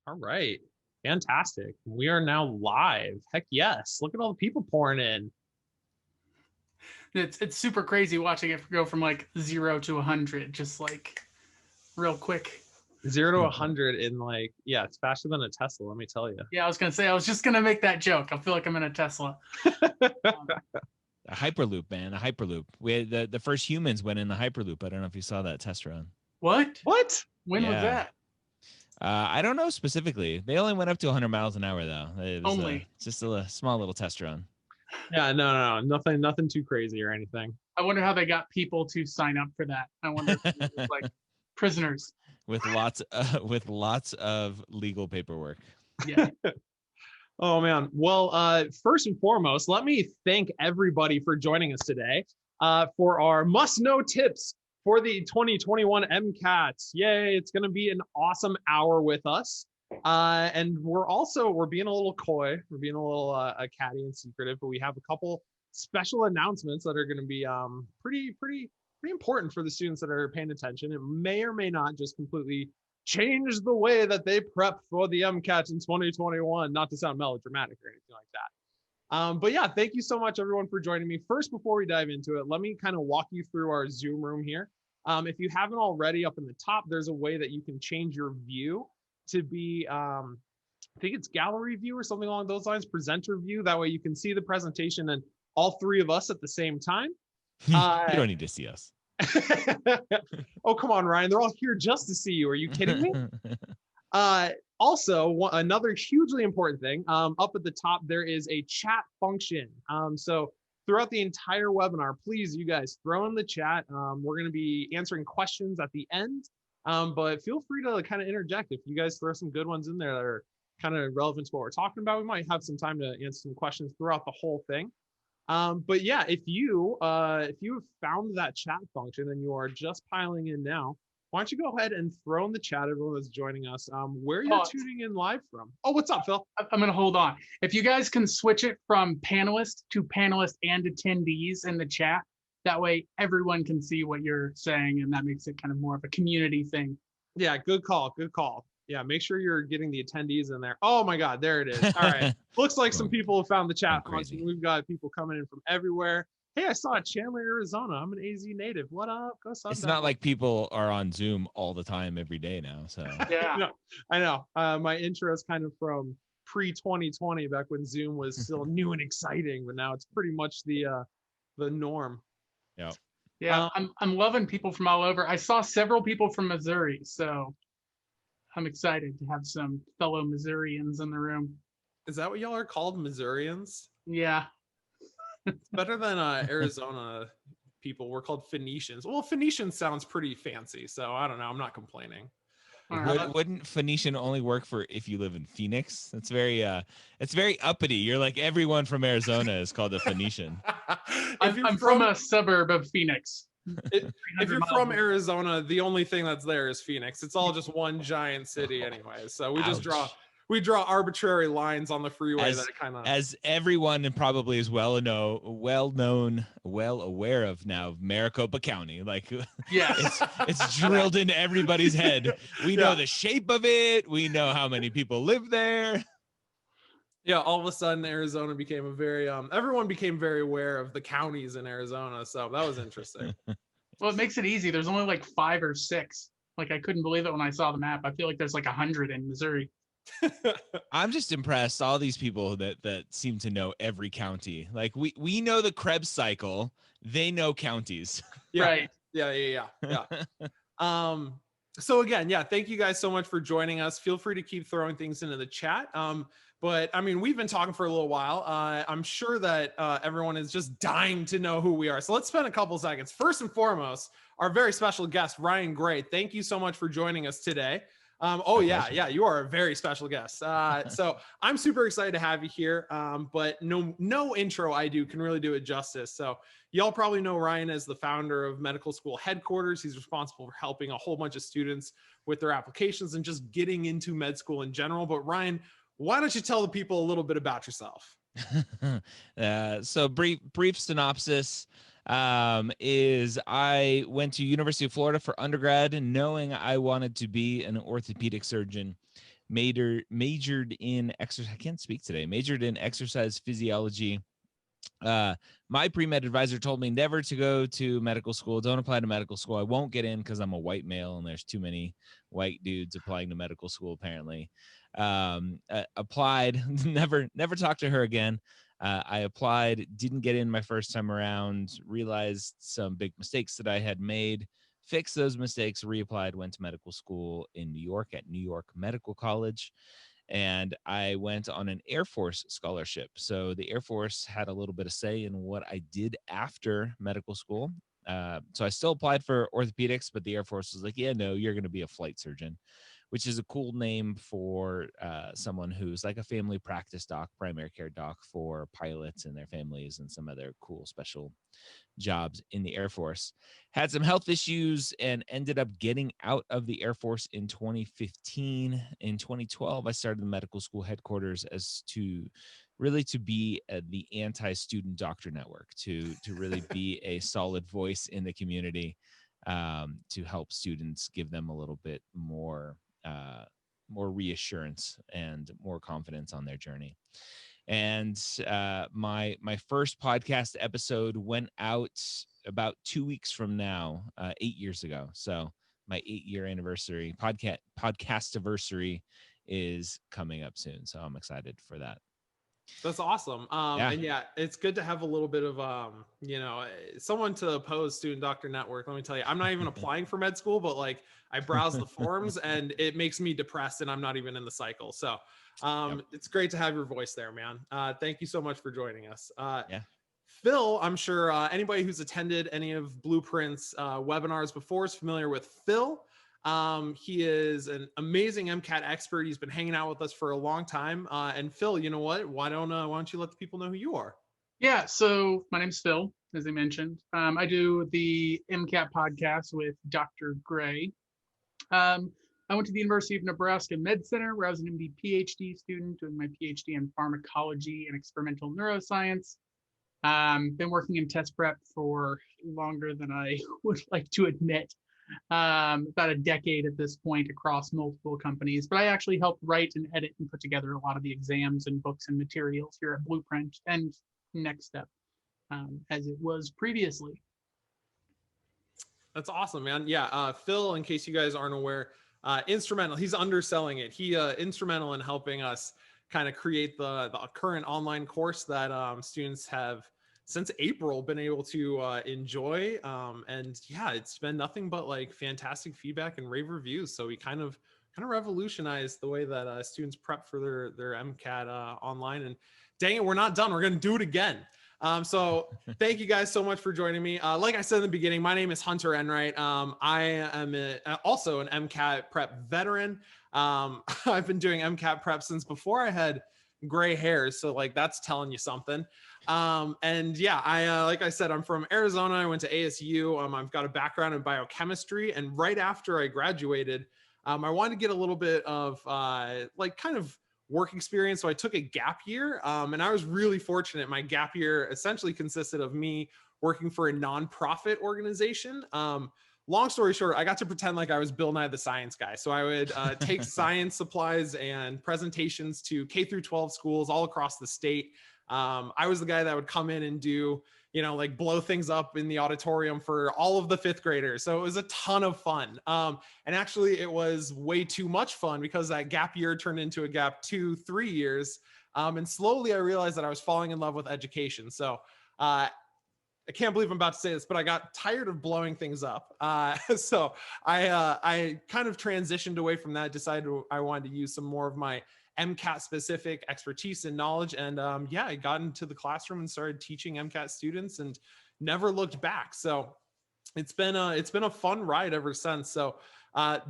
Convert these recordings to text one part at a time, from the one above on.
All right. Fantastic. We are now live. Heck yes. Look at all the people pouring in. It's super crazy watching it go from like 0 to 100, just like real quick. 0 to 100 in like, yeah, it's faster than a Tesla, let me tell you. Yeah, I was gonna say, I was just gonna make that joke. I feel like I'm in a Tesla. A Hyperloop, man, a Hyperloop. We had the first humans went in the Hyperloop. I don't know if you saw that test run. What? What? When was that? I don't know specifically. They only went up to 100 miles an hour though. It was Only. just a small little test run. Yeah, no, nothing too crazy or anything. I wonder how they got people to sign up for that. I wonder if it was like prisoners. with lots of legal paperwork. Yeah. Oh man. Well, first and foremost, let me thank everybody for joining us today for our must-know tips for the 2021 MCAT. Yay! It's going to be an awesome hour with us, and we're being a little coy, we're being a little catty and secretive, but we have a couple special announcements that are going to be pretty important for the students that are paying attention. It may or may not just completely change the way that they prep for the MCAT in 2021, not to sound melodramatic or anything like that. But yeah, thank you so much everyone for joining me. First, before we dive into it, let me kind of walk you through our Zoom room here. If you haven't already, up in the top, there's a way that you can change your view to be, I think it's gallery view or something along those lines, presenter view. That way you can see the presentation and all three of us at the same time. You don't need to see us. Oh, come on, Ryan. They're all here just to see you. Are you kidding me? Also, another hugely important thing, up at the top, there is a chat function. So throughout the entire webinar, please, you guys, throw in the chat. We're going to be answering questions at the end, but feel free to kind of interject. If you guys throw some good ones in there that are kind of relevant to what we're talking about, we might have some time to answer some questions throughout the whole thing. But yeah, if you have found that chat function and you are just piling in now, why don't you go ahead and throw in the chat, everyone that's joining us, where you're tuning in live from. Oh, what's up, Phil? I'm gonna hold on. If you guys can switch it from panelist to panelist and attendees in the chat, that way everyone can see what you're saying, and that makes it kind of more of a community thing. Yeah, good call. Yeah, make sure you're getting the attendees in there. Oh my God, there it is. All right. Looks like some people have found the chat function. We've got people coming in from everywhere. Hey, I saw Chandler, Arizona. I'm an AZ native. What up? Go Sun It's Devils. not like people are on Zoom all the time every day now. So yeah, no, I know. My intro is kind of from pre-2020, back when Zoom was still new and exciting, but now it's pretty much the norm. Yeah. Yeah, I'm loving people from all over. I saw several people from Missouri, so I'm excited to have some fellow Missourians in the room. Is that what y'all are called, Missourians? Yeah. It's better than Arizona people. We're called Phoenicians. Well, Phoenician sounds pretty fancy, so I don't know. I'm not complaining. Wouldn't Phoenician only work for if you live in Phoenix? It's very uppity. You're like, everyone from Arizona is called a Phoenician. I'm from a suburb of Phoenix. If you're from Arizona, the only thing that's there is Phoenix. It's all just one giant city anyway. So we just draw arbitrary lines on the freeway that kind of, as everyone probably is well aware of now, Maricopa County. Like, yeah, it's drilled into everybody's head. We know the shape of it. We know how many people live there. Yeah, all of a sudden Arizona became a very everyone became very aware of the counties in Arizona, so that was interesting. Well, it makes it easy. There's only like 5 or 6. Like, I couldn't believe it when I saw the map. I feel like there's like 100 in Missouri. I'm just impressed. All these people that seem to know every county. Like, we know the Krebs cycle. They know counties. Yeah. Right. Yeah. So again, thank you guys so much for joining us. Feel free to keep throwing things into the chat. But I mean, we've been talking for a little while. I'm sure that everyone is just dying to know who we are. So let's spend a couple seconds. First and foremost, our very special guest, Ryan Gray. Thank you so much for joining us today. You are a very special guest. So I'm super excited to have you here. But no intro I do can really do it justice. So y'all probably know Ryan as the founder of Medical School Headquarters. He's responsible for helping a whole bunch of students with their applications and just getting into med school in general. But Ryan, why don't you tell the people a little bit about yourself? So brief synopsis is I went to University of Florida for undergrad, knowing I wanted to be an orthopedic surgeon. majored in exercise. I can't speak today. Majored in exercise physiology. My pre-med advisor told me never to go to medical school. Don't apply to medical school. I won't get in because I'm a white male and there's too many white dudes applying to medical school, apparently. Applied, never talked to her again. I applied, didn't get in my first time around, realized some big mistakes that I had made, fixed those mistakes, reapplied, went to medical school in New York at New York Medical College. And I went on an Air Force scholarship. So the Air Force had a little bit of say in what I did after medical school. So I still applied for orthopedics, but the Air Force was like, yeah, no, you're going to be a flight surgeon, which is a cool name for someone who's like a family practice doc, primary care doc for pilots and their families and some other cool special jobs in the Air Force. Had some health issues and ended up getting out of the Air Force in 2015. In 2012, I started the medical school headquarters as to be the anti-student doctor network, to really be a solid voice in the community, to help students, give them a little bit more reassurance and more confidence on their journey. And my first podcast episode went out about 2 weeks from now, 8 years ago. So my 8-year anniversary podcast anniversary is coming up soon. So I'm excited for that. That's awesome. And yeah, it's good to have a little bit of, someone to oppose Student Doctor Network. Let me tell you, I'm not even applying for med school, but like I browse the forums and it makes me depressed and I'm not even in the cycle. So it's great to have your voice there, man. Thank you so much for joining us. Phil, I'm sure anybody who's attended any of Blueprint's webinars before is familiar with Phil. He is an amazing MCAT expert. He's been hanging out with us for a long time. And Phil, you know what? Why don't you let the people know who you are? Yeah, so my name's Phil, as I mentioned. I do the MCAT podcast with Dr. Gray. I went to the University of Nebraska Med Center, where I was an MD PhD student doing my PhD in pharmacology and experimental neuroscience. Been working in test prep for longer than I would like to admit. About a decade at this point across multiple companies, but I actually helped write and edit and put together a lot of the exams and books and materials here at Blueprint and Next Step, as it was previously. That's awesome, man. Yeah, Phil, in case you guys aren't aware, instrumental. He's underselling it. He instrumental in helping us kind of create the current online course that students have since April been able to enjoy. And yeah, it's been nothing but like fantastic feedback and rave reviews. So we kind of revolutionized the way that students prep for their MCAT online. And dang it, we're not done. We're going to do it again. So thank you guys so much for joining me. Like I said in the beginning, my name is Hunter Enright. I am also an MCAT prep veteran. I've been doing MCAT prep since before I had gray hairs. So like, that's telling you something. And yeah, like I said, I'm from Arizona. I went to ASU. I've got a background in biochemistry. And right after I graduated, I wanted to get a little bit of like kind of work experience. So I took a gap year, and I was really fortunate. My gap year essentially consisted of me working for a nonprofit organization. Long story short, I got to pretend like I was Bill Nye the Science Guy. So I would take science supplies and presentations to K through 12 schools all across the state. I was the guy that would come in and do, like blow things up in the auditorium for all of the fifth graders. So it was a ton of fun. And actually it was way too much fun because that gap year turned into a gap 2-3 years. And slowly I realized that I was falling in love with education. So I can't believe I'm about to say this, but I got tired of blowing things up. So I kind of transitioned away from that, decided I wanted to use some more of my MCAT specific expertise and knowledge. And yeah, I got into the classroom and started teaching MCAT students and never looked back. So it's been a fun ride ever since. So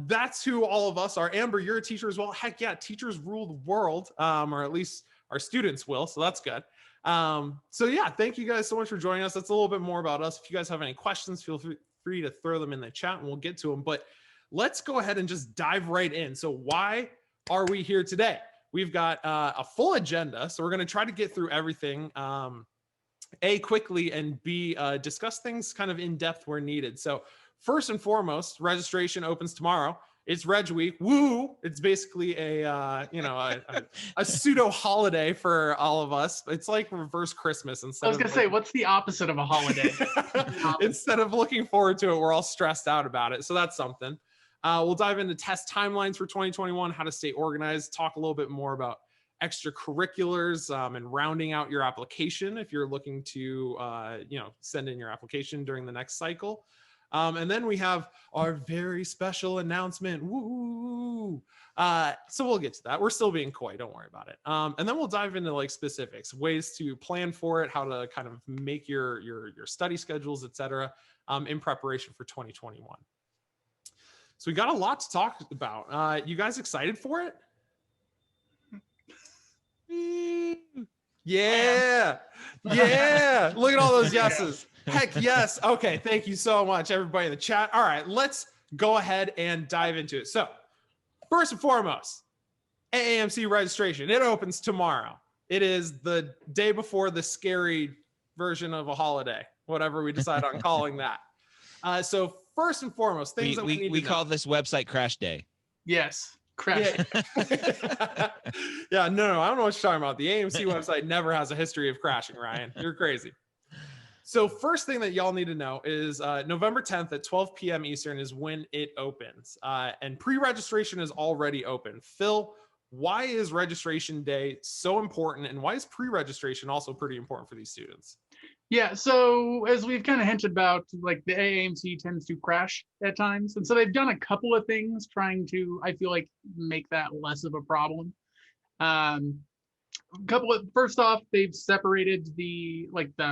that's who all of us are. Amber, you're a teacher as well. Heck yeah, teachers rule the world, or at least our students will. So that's good. So yeah, thank you guys so much for joining us. That's a little bit more about us. If you guys have any questions, feel free to throw them in the chat and we'll get to them. But let's go ahead and just dive right in. So why are we here today? We've got a full agenda, so we're going to try to get through everything, A, quickly, and B, discuss things kind of in depth where needed. So first and foremost, registration opens tomorrow. It's Reg Week. Woo! It's basically a pseudo holiday for all of us. It's like reverse Christmas instead. I was gonna say, what's the opposite of a holiday? Instead of looking forward to it, we're all stressed out about it. So that's something. We'll dive into test timelines for 2021, how to stay organized, talk a little bit more about extracurriculars and rounding out your application if you're looking to send in your application during the next cycle. And then we have our very special announcement. Woo! So we'll get to that. We're still being coy. Don't worry about it. And then we'll dive into like specifics, ways to plan for it, how to kind of make your study schedules, etc., in preparation for 2021. So we got a lot to talk about. You guys excited for it? Yeah. Yeah. Look at all those yeses. Heck yes. Okay. Thank you so much, everybody in the chat. All right, let's go ahead and dive into it. So first and foremost, AAMC registration. It opens tomorrow. It is the day before the scary version of a holiday, whatever we decide on calling that. So first and foremost, things that we need to know. Call this website Crash Day. Yes. Crash. Yeah, no, I don't know what you're talking about. The AAMC website never has a history of crashing, Ryan. You're crazy. So first thing that y'all need to know is November 10th at 12 p.m. Eastern is when it opens. And pre-registration is already open. Phil, why is registration day so important? And why is pre-registration also pretty important for these students? Yeah, so as we've kind of hinted about, like the AAMC tends to crash at times. And so they've done a couple of things trying to, I feel like, make that less of a problem. First off, they've separated the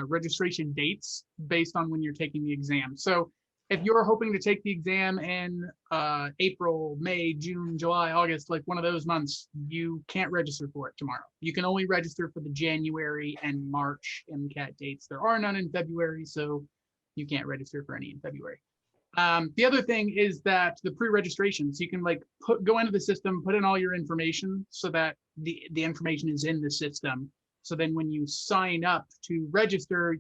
registration dates based on when you're taking the exam. So if you're hoping to take the exam in April, May, June, July, August, like one of those months, you can't register for it tomorrow. You can only register for the January and March MCAT dates. There are none in February, so you can't register for any in February. The other thing is that the pre-registration, so you can go into the system, put in all your information so that the information is in the system. So then when you sign up to register,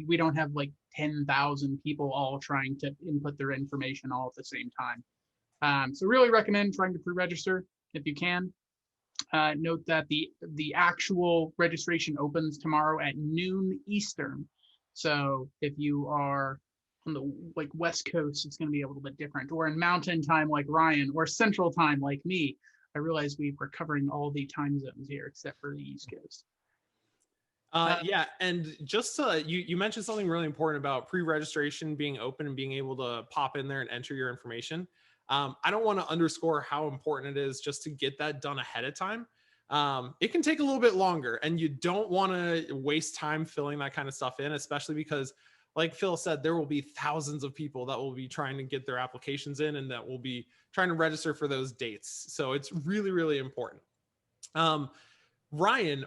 we don't have 10,000 people all trying to input their information all at the same time. So really recommend trying to pre-register if you can. Note that the actual registration opens tomorrow at noon Eastern. So if you are on the West Coast, it's going to be a little bit different, or in Mountain Time like Ryan, or Central Time like me. I realize we're covering all the time zones here except for the East Coast. Yeah, and just you mentioned something really important about pre-registration being open and being able to pop in there and enter your information. I don't want to underscore how important it is just to get that done ahead of time. It can take a little bit longer, and you don't want to waste time filling that kind of stuff in, especially because, like Phil said, there will be thousands of people that will be trying to get their applications in and that will be trying to register for those dates. So it's really, really important. Ryan,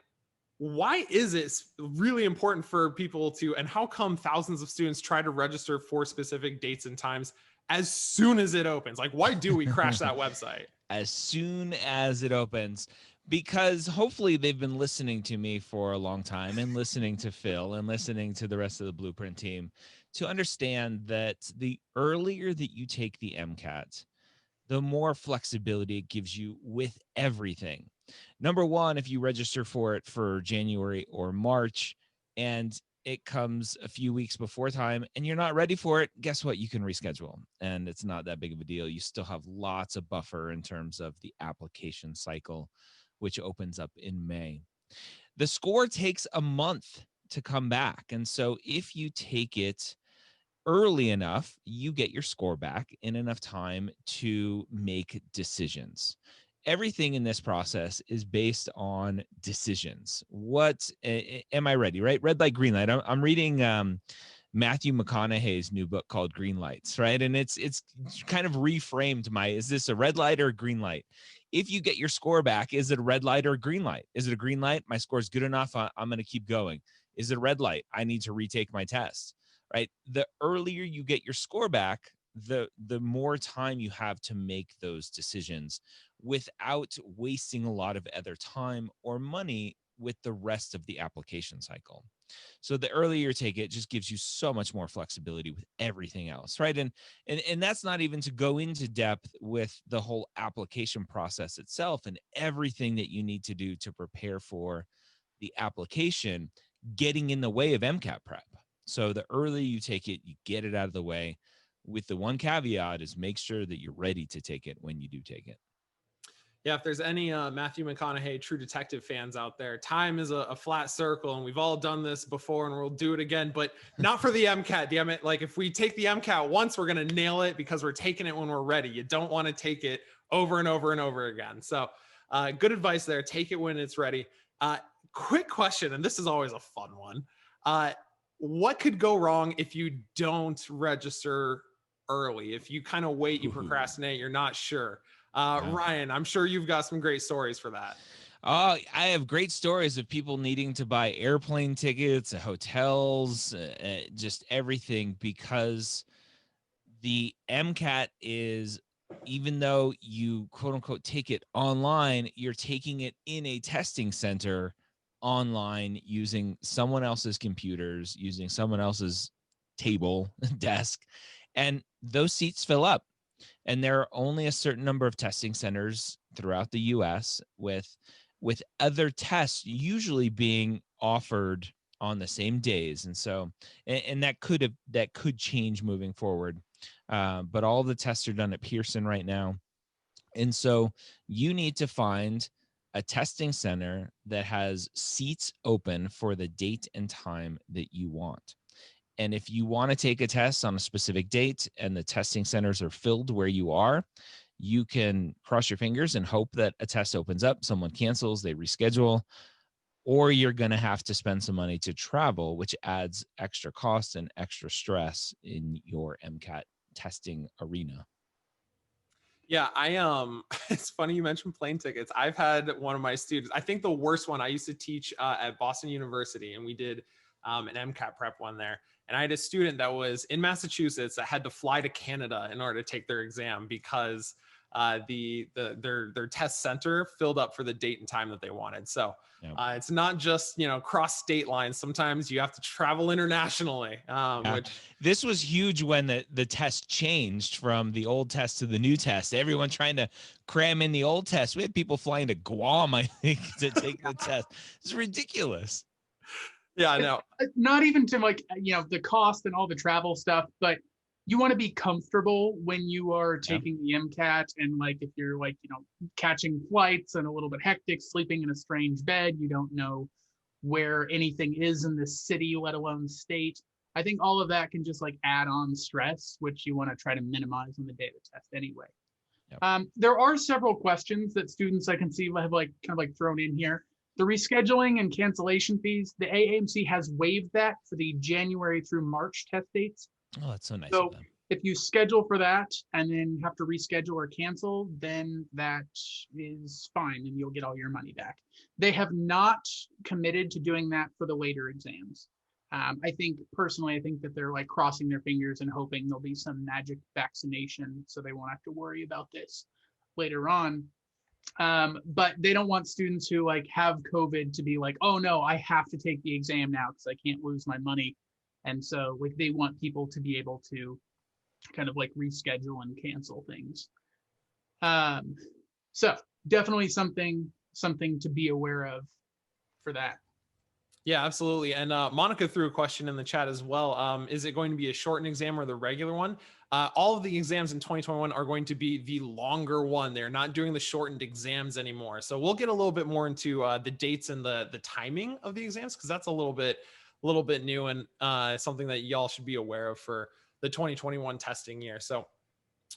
why is it really important for people to, and how come thousands of students try to register for specific dates and times as soon as it opens? Why do we crash that website? As soon as it opens, because hopefully they've been listening to me for a long time and listening to Phil and listening to the rest of the Blueprint team to understand that the earlier that you take the MCAT, the more flexibility it gives you with everything. Number one, if you register for it for January or March and it comes a few weeks before time and you're not ready for it, guess what? You can reschedule and it's not that big of a deal. You still have lots of buffer in terms of the application cycle, which opens up in May. The score takes a month to come back. And so if you take it early enough, you get your score back in enough time to make decisions. Everything in this process is based on decisions. What am I ready, right? Red light, green light. I'm reading Matthew McConaughey's new book called Green Lights, right? And it's kind of reframed is this a red light or a green light? If you get your score back, is it a red light or a green light? Is it a green light? My score is good enough. I'm going to keep going. Is it a red light? I need to retake my test, right? The earlier you get your score back, the more time you have to make those decisions without wasting a lot of other time or money with the rest of the application cycle. So the earlier you take it just gives you so much more flexibility with everything else, right? And that's not even to go into depth with the whole application process itself and everything that you need to do to prepare for the application getting in the way of MCAT prep. So the earlier you take it, you get it out of the way, with the one caveat is make sure that you're ready to take it when you do take it. Yeah, if there's any Matthew McConaughey True Detective fans out there, time is a flat circle, and we've all done this before, and we'll do it again, but not for the MCAT. Damn it! Like if we take the MCAT once, we're gonna nail it because we're taking it when we're ready. You don't want to take it over and over and over again. So, good advice there. Take it when it's ready. Quick question, and this is always a fun one. What could go wrong if you don't register early? If you kind of wait, you procrastinate, you're not sure. Ryan, I'm sure you've got some great stories for that. I have great stories of people needing to buy airplane tickets, hotels, just everything, because the MCAT is, even though you quote unquote take it online, you're taking it in a testing center online using someone else's computers, using someone else's table, desk, and those seats fill up. And there are only a certain number of testing centers throughout the US with other tests usually being offered on the same days. And so, and that could change moving forward. But all the tests are done at Pearson right now. And so you need to find a testing center that has seats open for the date and time that you want. And if you want to take a test on a specific date and the testing centers are filled where you are, you can cross your fingers and hope that a test opens up, someone cancels, they reschedule, or you're going to have to spend some money to travel, which adds extra cost and extra stress in your MCAT testing arena. Yeah, it's funny you mentioned plane tickets. I've had one of my students, I think the worst one, I used to teach at Boston University, and we did an MCAT prep one there. And I had a student that was in Massachusetts that had to fly to Canada in order to take their exam because their test center filled up for the date and time that they wanted. So it's not just, cross state lines. Sometimes you have to travel internationally. Which this was huge when the test changed from the old test to the new test. Everyone trying to cram in the old test. We had people flying to Guam, I think, to take the test. It's ridiculous. Yeah, I know. Not even to the cost and all the travel stuff, but you want to be comfortable when you are taking the MCAT. And if you're catching flights and a little bit hectic, sleeping in a strange bed, you don't know where anything is in the city, let alone state. I think all of that can just add on stress, which you want to try to minimize on the day of the test anyway. Yep. There are several questions that students I can see have thrown in here. The rescheduling and cancellation fees, the AAMC has waived that for the January through March test dates. Oh, that's so nice of them. If you schedule for that and then have to reschedule or cancel, then that is fine and you'll get all your money back. They have not committed to doing that for the later exams. I think that they're crossing their fingers and hoping there'll be some magic vaccination so they won't have to worry about this later on. But they don't want students who have COVID to be oh no, I have to take the exam now because I can't lose my money. And so they want people to be able to kind of reschedule and cancel things. So definitely something to be aware of for that. Yeah, absolutely. And Monica threw a question in the chat as well. Is it going to be a shortened exam or the regular one? All of the exams in 2021 are going to be the longer one. They're not doing the shortened exams anymore. So we'll get a little bit more into the dates and the timing of the exams, because that's a little bit new and something that y'all should be aware of for the 2021 testing year. So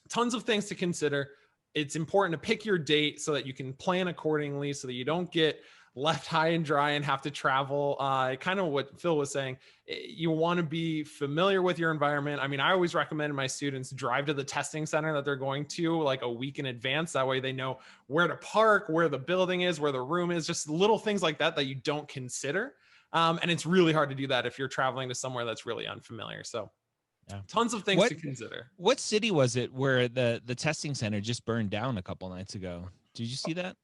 tons of things to consider. It's important to pick your date so that you can plan accordingly, so that you don't get left high and dry and have to travel. Kind of what Phil was saying, you want to be familiar with your environment. I mean, I always recommend my students drive to the testing center that they're going to a week in advance. That way they know where to park, where the building is, where the room is, just little things like that you don't consider. And it's really hard to do that if you're traveling to somewhere that's really unfamiliar. So tons of things to consider. What city was it where the testing center just burned down a couple nights ago? Did you see that?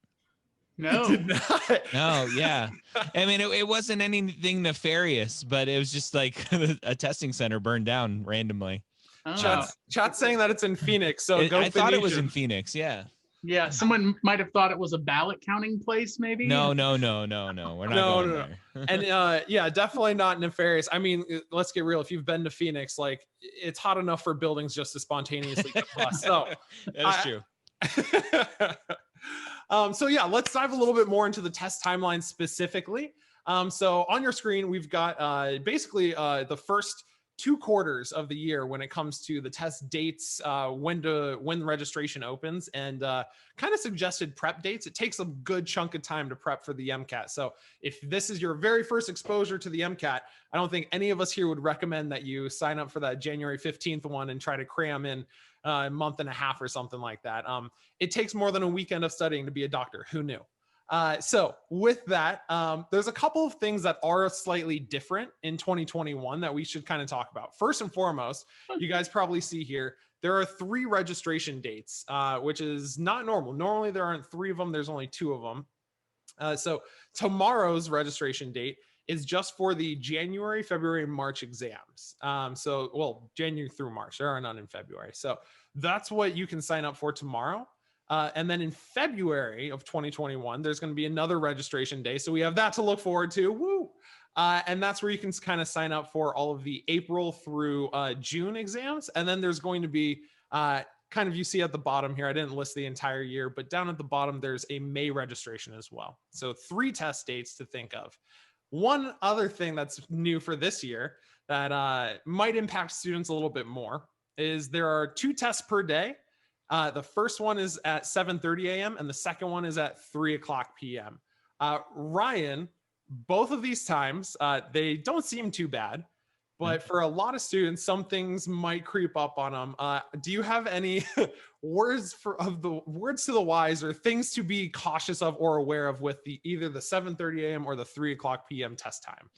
No. Did not. No, yeah. I mean, it wasn't anything nefarious, but it was just like a testing center burned down randomly. Oh. Chat's saying that it's in Phoenix, so go I thought it was in Phoenicians. Phoenix. Yeah. Yeah, someone might have thought it was a ballot counting place, maybe. No. We're not No, going no. there. And yeah, definitely not nefarious. I mean, let's get real. If you've been to Phoenix, like it's hot enough for buildings just to spontaneously get bust. So that is true. So yeah, let's dive a little bit more into the test timeline specifically. So on your screen, we've got basically the first 2 quarters of the year when it comes to the test dates, when registration opens, and kind of suggested prep dates. It takes a good chunk of time to prep for the MCAT. So if this is your very first exposure to the MCAT, I don't think any of us here would recommend that you sign up for that January 15th one and try to cram in a month and a half or something like that. It takes more than a weekend of studying to be a doctor. Who knew? So with that, there's a couple of things that are slightly different in 2021 that we should kind of talk about. First and foremost, you guys probably see here, there are 3 registration dates, which is not normal. Normally there aren't 3 of them. There's only 2 of them. So tomorrow's registration date is just for the January, February, and March exams. Well, January through March, there are none in February. So that's what you can sign up for tomorrow. And then in February of 2021, there's going to be another registration day. So we have that to look forward to. Woo! And that's where you can kind of sign up for all of the April through June exams. And then there's going to be kind of, you see at the bottom here, I didn't list the entire year, but down at the bottom, there's a May registration as well. So 3 test dates to think of. One other thing that's new for this year that might impact students a little bit more is there are 2 tests per day. The first one is at 7:30 a.m. and the second one is at 3:00 p.m. Ryan, both of these times, they don't seem too bad, but for a lot of students, some things might creep up on them. Do you have any words to the wise or things to be cautious of or aware of with either the 7:30 a.m. or the 3:00 p.m. test time?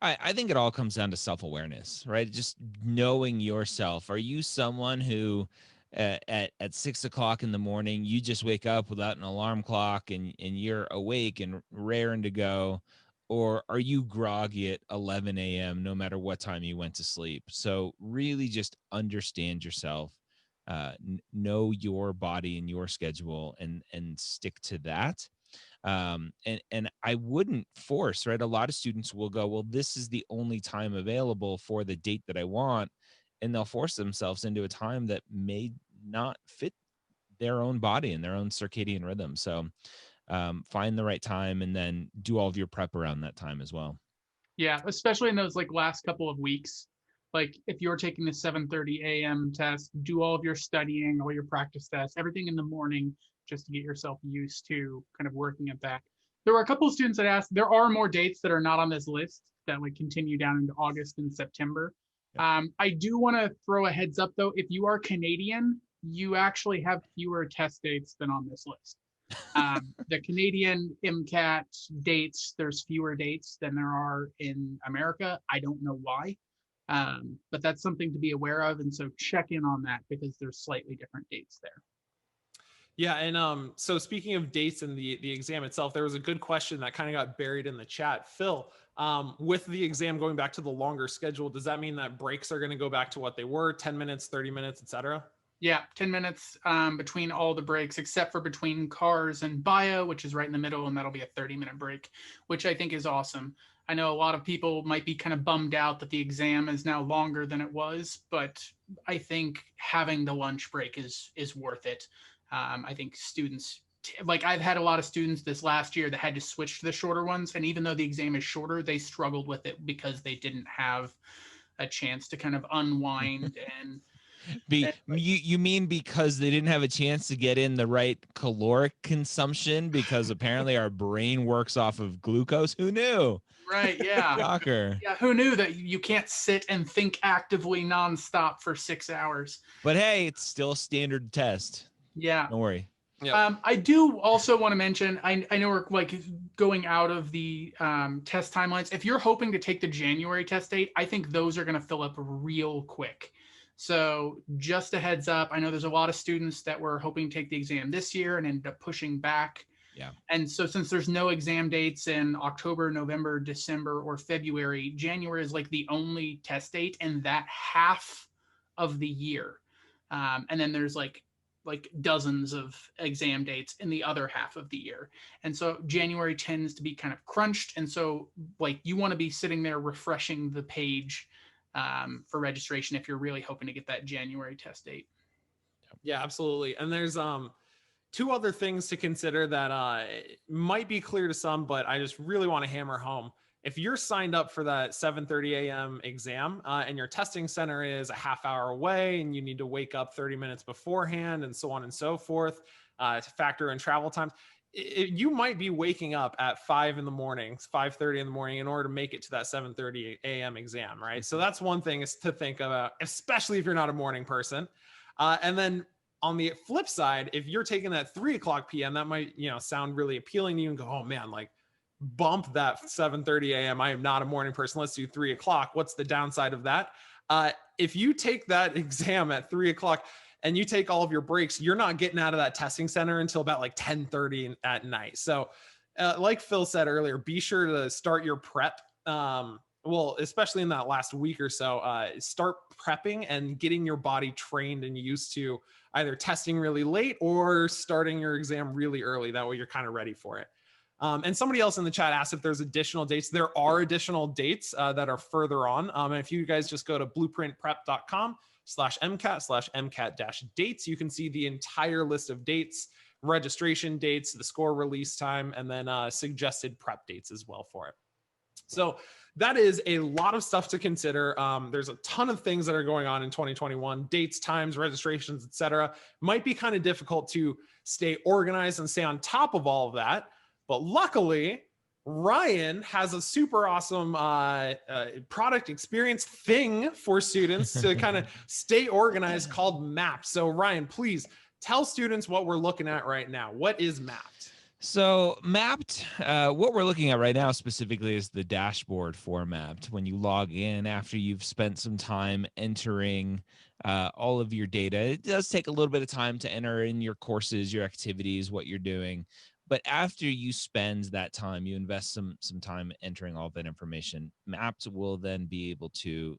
I think it all comes down to self-awareness, right? Just knowing yourself. Are you someone who at 6 o'clock in the morning, you just wake up without an alarm clock and you're awake and raring to go? Or are you groggy at 11 a.m. no matter what time you went to sleep? So really just understand yourself, know your body and your schedule and stick to that. And I wouldn't force, right? A lot of students will go, well, this is the only time available for the date that I want. And they'll force themselves into a time that may not fit their own body and their own circadian rhythm. So find the right time and then do all of your prep around that time as well. Yeah, especially in those like last couple of weeks. Like if you're taking the 7:30 a.m. test, do all of your studying, all your practice tests, everything in the morning, just to get yourself used to kind of working at that. There were a couple of students that asked, there are more dates that are not on this list that like continue down into August and September. I do want to throw a heads up though, if you are Canadian, you actually have fewer test dates than on this list. The Canadian MCAT dates, there's fewer dates than there are in America. I don't know why, but that's something to be aware of. And so check in on that because there's slightly different dates there. Yeah, and so speaking of dates and the exam itself, there was a good question that kind of got buried in the chat. Phil, with the exam going back to the longer schedule, does that mean that breaks are going to go back to what they were, 10 minutes, 30 minutes, etc.? Yeah, 10 minutes between all the breaks, except for between cars and bio, which is right in the middle, and that'll be a 30-minute break, which I think is awesome. I know a lot of people might be kind of bummed out that the exam is now longer than it was, but I think having the lunch break is worth it. I think students, like I've had a lot of students this last year that had to switch to the shorter ones. And even though the exam is shorter, they struggled with it because they didn't have a chance to kind of unwind and you mean because they didn't have a chance to get in the right caloric consumption because apparently our brain works off of glucose? Who knew? Right. Yeah. Shocker. Yeah. Who knew that you can't sit and think actively nonstop for 6 hours? But hey, it's still a standard test. Yeah. Don't worry. Yep. I do also want to mention, I know we're like going out of the test timelines. If you're hoping to take the January test date, I think those are going to fill up real quick. So just a heads up, I know there's a lot of students that were hoping to take the exam this year and ended up pushing back Yeah. And so since there's no exam dates in October, November, December, or February, January is like the only test date in that half of the year. And then there's like dozens of exam dates in the other half of the year. And so January tends to be kind of crunched. And so like you want to be sitting there refreshing the page for registration if you're really hoping to get that January test date. Yeah, absolutely. And there's two other things to consider that might be clear to some, but I just really want to hammer home. If you're signed up for that 7:30 a.m. exam and your testing center is a half hour away and you need to wake up 30 minutes beforehand and so on and so forth to factor in travel times, you might be waking up at 5 in the morning, 5:30 in the morning in order to make it to that 7:30 a.m. exam, right? So that's one thing is to think about, especially if you're not a morning person. And then on the flip side, if you're taking that 3:00 p.m., that might, sound really appealing to you and go, oh man, like bump that 7:30 a.m. I am not a morning person. Let's do 3:00. What's the downside of that? If you take that exam at 3:00 and you take all of your breaks, you're not getting out of that testing center until about like 10:30 at night. So like Phil said earlier, be sure to start your prep. Well, especially in that last week or so, start prepping and getting your body trained and used to either testing really late or starting your exam really early. That way you're kind of ready for it. And somebody else in the chat asked if there's additional dates. There are additional dates that are further on. And if you guys just go to blueprintprep.com/MCAT/MCAT-dates, you can see the entire list of dates, registration dates, the score release time, and then suggested prep dates as well for it. So that is a lot of stuff to consider. There's a ton of things that are going on in 2021, dates, times, registrations, etc. Might be kind of difficult to stay organized and stay on top of all of that. But luckily, Ryan has a super awesome product experience thing for students to kind of stay organized called Mapped. So Ryan, please tell students what we're looking at right now. What is Mapped? So Mapped, what we're looking at right now specifically is the dashboard for Mapped. When you log in after you've spent some time entering all of your data, it does take a little bit of time to enter in your courses, your activities, what you're doing. But after you spend that time, you invest some time entering all that information, Mapped will then be able to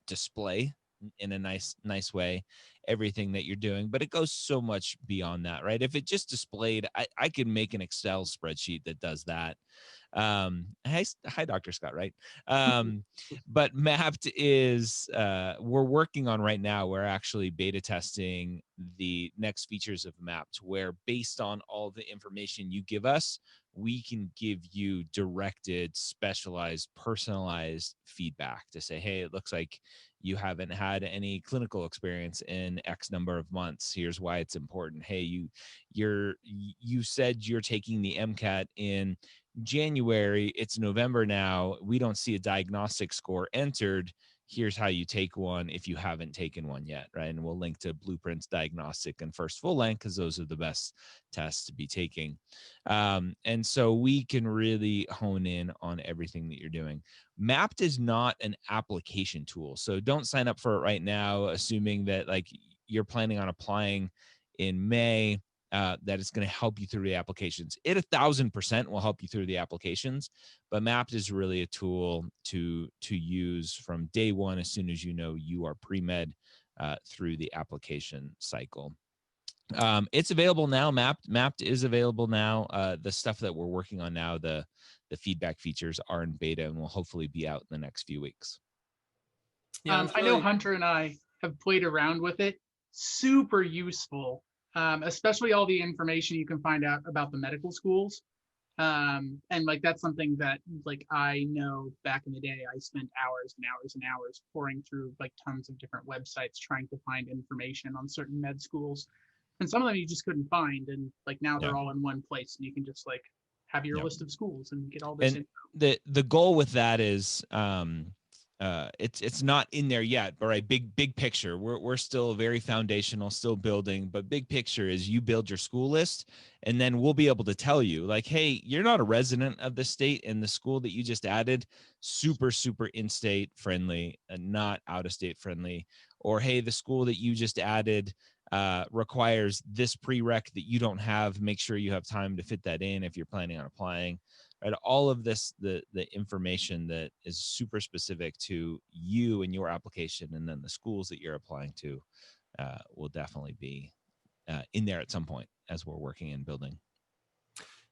display in a nice way everything that you're doing. But it goes so much beyond that, right? If it just displayed, I could make an Excel spreadsheet that does that. Hi, Dr. Scott, right? But Mapped is we're working on right now. We're actually beta testing the next features of Mapped, where based on all the information you give us, we can give you directed, specialized, personalized feedback to say, hey, it looks like you haven't had any clinical experience in X number of months. Here's why it's important. Hey, you said you're taking the MCAT in January. It's November now. We don't see a diagnostic score entered. Here's how you take one if you haven't taken one yet, right? And we'll link to Blueprint's diagnostic and first full length because those are the best tests to be taking. And so we can really hone in on everything that you're doing. Mapped is not an application tool. So don't sign up for it right now, assuming that like you're planning on applying in May, that it's going to help you through the applications. It 1,000% will help you through the applications, but Mapped is really a tool to use from day one, as soon as you know you are pre-med through the application cycle. It's available now. Mapped is available now. The stuff that we're working on now, the feedback features are in beta and will hopefully be out in the next few weeks. Yeah, I know Hunter and I have played around with it. Super useful, especially all the information you can find out about the medical schools. And like that's something that like I know back in the day I spent hours and hours and hours pouring through like tons of different websites trying to find information on certain med schools. And some of them you just couldn't find, and like now they're all in one place, and you can just like have your list of schools and get all this and info. The goal with that is it's not in there yet, but right, big picture, we're still very foundational, still building, but big picture is you build your school list, and then we'll be able to tell you like, hey, you're not a resident of the state, and the school that you just added super in-state friendly and not out-of-state friendly, or hey, the school that you just added requires this prereq that you don't have. Make sure you have time to fit that in if you're planning on applying. Right, all of this, the information that is super specific to you and your application, and then the schools that you're applying to, will definitely be in there at some point as we're working and building.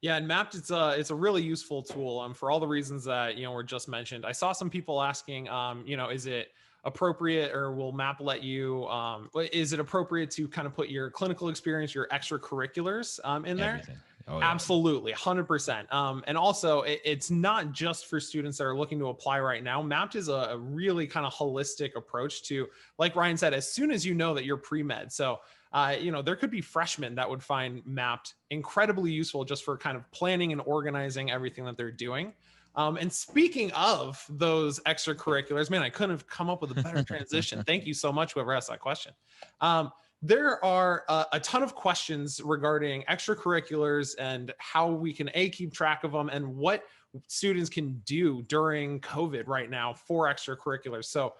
Yeah, and Mapped, it's a really useful tool for all the reasons that were just mentioned. I saw some people asking, is it appropriate, or will Map let you? Is it appropriate to kind of put your clinical experience, your extracurriculars in there? Everything. Oh, yeah. Absolutely, 100%. And also, it's not just for students that are looking to apply right now. Mapped is a really kind of holistic approach to, like Ryan said, as soon as you know that you're pre-med. So, there could be freshmen that would find Mapped incredibly useful just for kind of planning and organizing everything that they're doing. And speaking of those extracurriculars, man, I couldn't have come up with a better transition. Thank you so much, whoever asked that question. There are a ton of questions regarding extracurriculars and how we can keep track of them, and what students can do during COVID right now for extracurriculars. So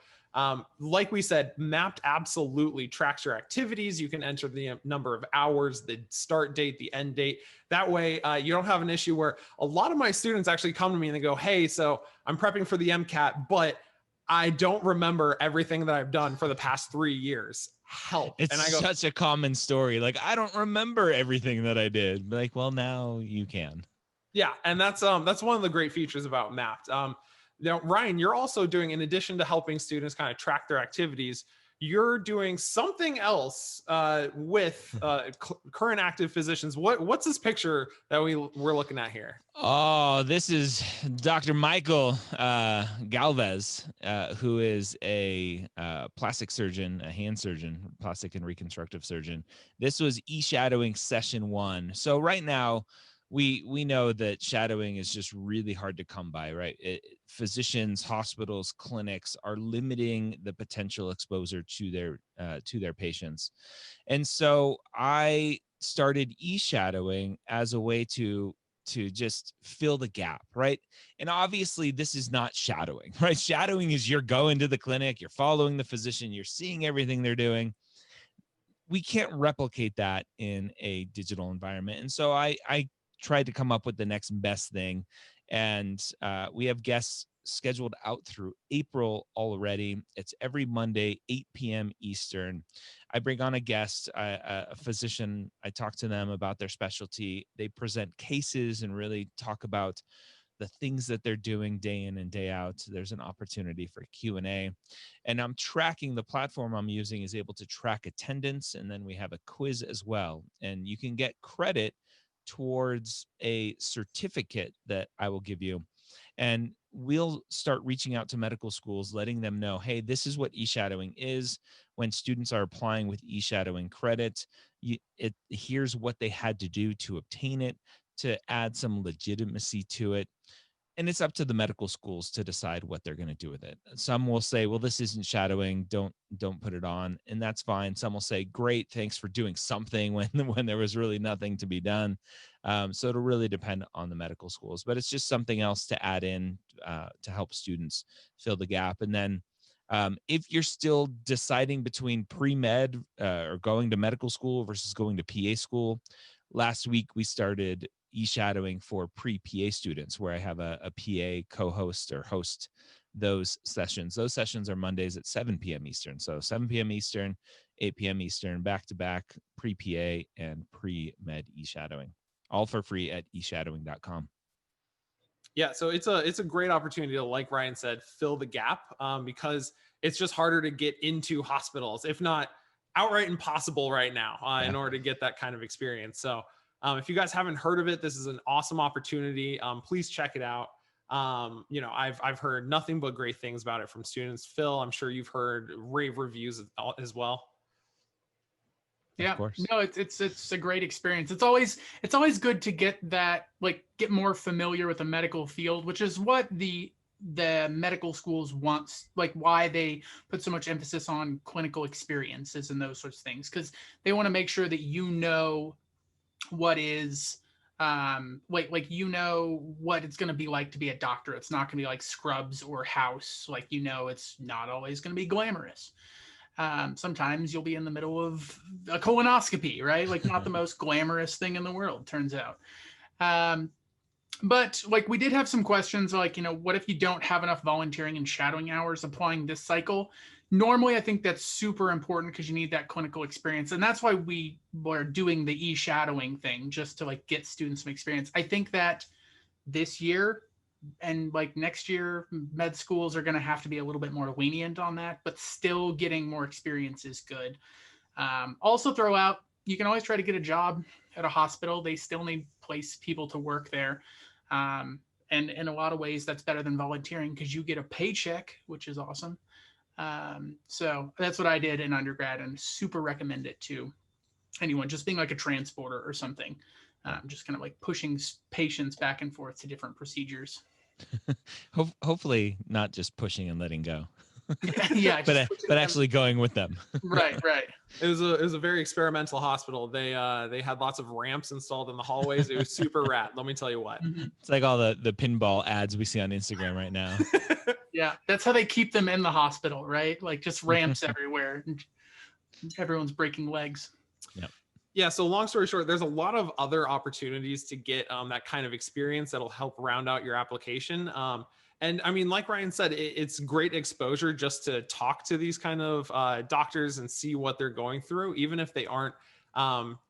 like we said, Mapped absolutely tracks your activities. You can enter the number of hours, the start date, the end date. That way you don't have an issue where a lot of my students actually come to me and they go, hey, so I'm prepping for the MCAT, but I don't remember everything that I've done for the past 3 years. Help. It's and I go, such a common story. Like, I don't remember everything that I did. Like, well, now you can. Yeah, and that's one of the great features about Mapped. Now, Ryan, you're also doing, in addition to helping students kind of track their activities, you're doing something else with current active physicians. What's this picture that we're looking at here? Oh, this is Dr. Michael Galvez, who is a plastic surgeon, a hand surgeon, plastic and reconstructive surgeon. This was e-shadowing session 1. So right now, we know that shadowing is just really hard to come by, right? Physicians, hospitals, clinics are limiting the potential exposure to their patients. And so I started e-shadowing as a way to just fill the gap, right? And obviously this is not shadowing, right? Shadowing is you're going to the clinic, you're following the physician, you're seeing everything they're doing. We can't replicate that in a digital environment. And so I tried to come up with the next best thing. And we have guests scheduled out through April already. It's every Monday, 8 p.m. Eastern. I bring on a guest, a physician. I talk to them about their specialty. They present cases and really talk about the things that they're doing day in and day out. There's an opportunity for Q&A. And I'm tracking, the platform I'm using is able to track attendance. And then we have a quiz as well. And you can get credit towards a certificate that I will give you. And we'll start reaching out to medical schools, letting them know, hey, this is what e-shadowing is. When students are applying with e-shadowing credit, here's what they had to do to obtain it, to add some legitimacy to it. And it's up to the medical schools to decide what they're going to do with it. Some will say, well, this isn't shadowing, don't put it on, and that's fine. Some will say, great, thanks for doing something when there was really nothing to be done. So it'll really depend on the medical schools, but it's just something else to add in to help students fill the gap. And then if you're still deciding between pre-med or going to medical school versus going to PA school, last week we started e-shadowing for pre-PA students, where I have a PA co-host or host those sessions. Those sessions are Mondays at 7 p.m. Eastern. So 7 p.m. Eastern, 8 p.m. Eastern, back-to-back pre-PA and pre-med e-shadowing, all for free at e-shadowing.com. Yeah, so it's a great opportunity to, like Ryan said, fill the gap because it's just harder to get into hospitals, if not outright impossible right now in order to get that kind of experience. So if you guys haven't heard of it, this is an awesome opportunity. Please check it out. I've heard nothing but great things about it from students. Phil, I'm sure you've heard rave reviews as well. Yeah, of course. No, it's a great experience. It's always good to get more familiar with the medical field, which is what the medical schools want, like why they put so much emphasis on clinical experiences and those sorts of things, because they want to make sure that you know what is what it's going to be like to be a doctor. It's not going to be like Scrubs or House. It's not always going to be glamorous. Sometimes you'll be in the middle of a colonoscopy, right? Like not the most glamorous thing in the world, turns out. But like we did have some questions like, what if you don't have enough volunteering and shadowing hours applying this cycle? Normally, I think that's super important because you need that clinical experience. And that's why we were doing the e-shadowing thing, just to like get students some experience. I think that this year and like next year, med schools are going to have to be a little bit more lenient on that, but still getting more experience is good. Also throw out, you can always try to get a job at a hospital. They still need people to work there. And in a lot of ways, that's better than volunteering because you get a paycheck, which is awesome. So that's what I did in undergrad and super recommend it to anyone, just being like a transporter or something. Just kind of like pushing patients back and forth to different procedures. Hopefully not just pushing and letting go. Yeah, but actually going with them. Right. It was a very experimental hospital. They had lots of ramps installed in the hallways. It was super rad. Let me tell you what. It's like all the pinball ads we see on Instagram right now. Yeah, that's how they keep them in the hospital, right? Like just ramps everywhere. Everyone's breaking legs. Yep. Yeah, so long story short, there's a lot of other opportunities to get that kind of experience that'll help round out your application. And I mean, like Ryan said, it's great exposure just to talk to these kind of doctors and see what they're going through, even if they aren't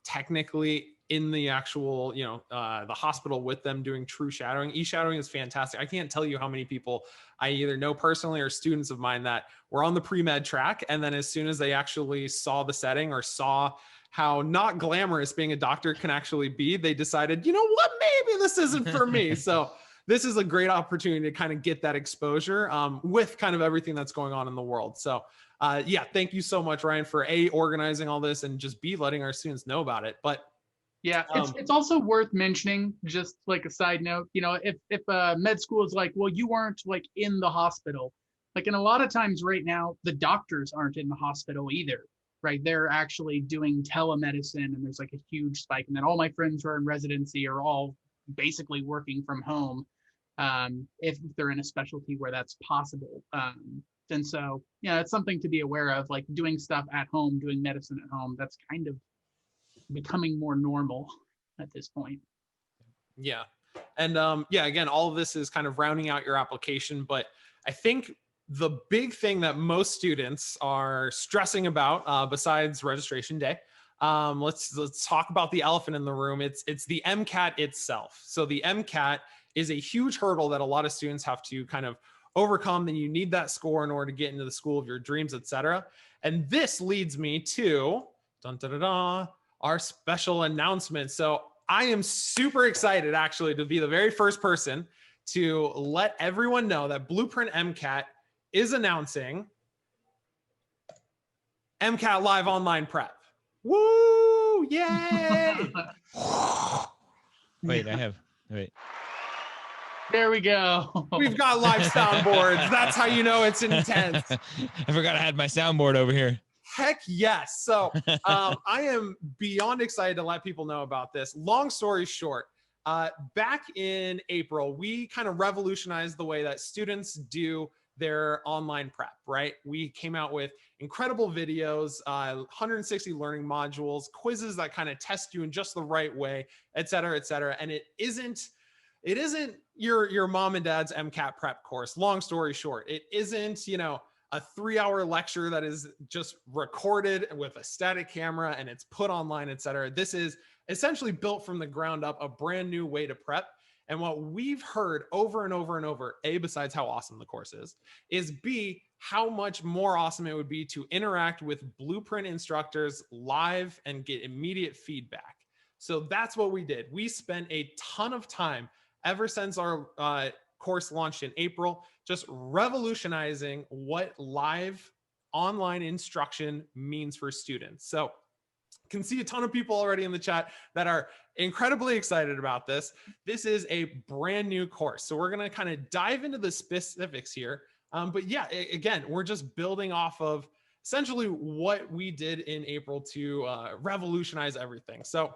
technically in the actual, the hospital with them doing true shadowing. E-shadowing is fantastic. I can't tell you how many people I either know personally or students of mine that were on the pre-med track. And then as soon as they actually saw the setting or saw how not glamorous being a doctor can actually be, they decided, you know what, maybe this isn't for me. So this is a great opportunity to kind of get that exposure with kind of everything that's going on in the world. So yeah, thank you so much, Ryan, for organizing all this and just letting our students know about it. But yeah, it's also worth mentioning, just like a side note, if med school is like, well, you weren't like in the hospital, like in a lot of times right now, the doctors aren't in the hospital either. Right, they're actually doing telemedicine, and there's like a huge spike. And then all my friends who are in residency are all basically working from home, if they're in a specialty where that's possible. And so, it's something to be aware of. Like doing stuff at home, doing medicine at home, that's kind of becoming more normal at this point. Yeah, and again, all of this is kind of rounding out your application, but I think the big thing that most students are stressing about besides registration day, let's talk about the elephant in the room. It's the MCAT itself. So the MCAT is a huge hurdle that a lot of students have to kind of overcome. Then you need that score in order to get into the school of your dreams, etc. And this leads me to our special announcement. So I am super excited actually to be the very first person to let everyone know that Blueprint MCAT is announcing MCAT Live Online Prep. Woo! Yay! Wait. There we go. We've got live soundboards. That's how you know it's intense. I forgot I had my soundboard over here. Heck yes. So I am beyond excited to let people know about this. Long story short, back in April, we kind of revolutionized the way that students do their online prep, right? We came out with incredible videos, 160 learning modules, quizzes that kind of test you in just the right way, et cetera, et cetera. And it isn't your mom and dad's MCAT prep course. Long story short, it isn't, a 3-hour lecture that is just recorded with a static camera and it's put online, et cetera. This is essentially built from the ground up, a brand new way to prep. And what we've heard over and over and over, A, besides how awesome the course is B, how much more awesome it would be to interact with Blueprint instructors live and get immediate feedback. So that's what we did. We spent a ton of time ever since our course launched in April, just revolutionizing what live online instruction means for students. So can see a ton of people already in the chat that are incredibly excited about this. This is a brand new course. So we're going to kind of dive into the specifics here. But yeah, again, we're just building off of essentially what we did in April to revolutionize everything. So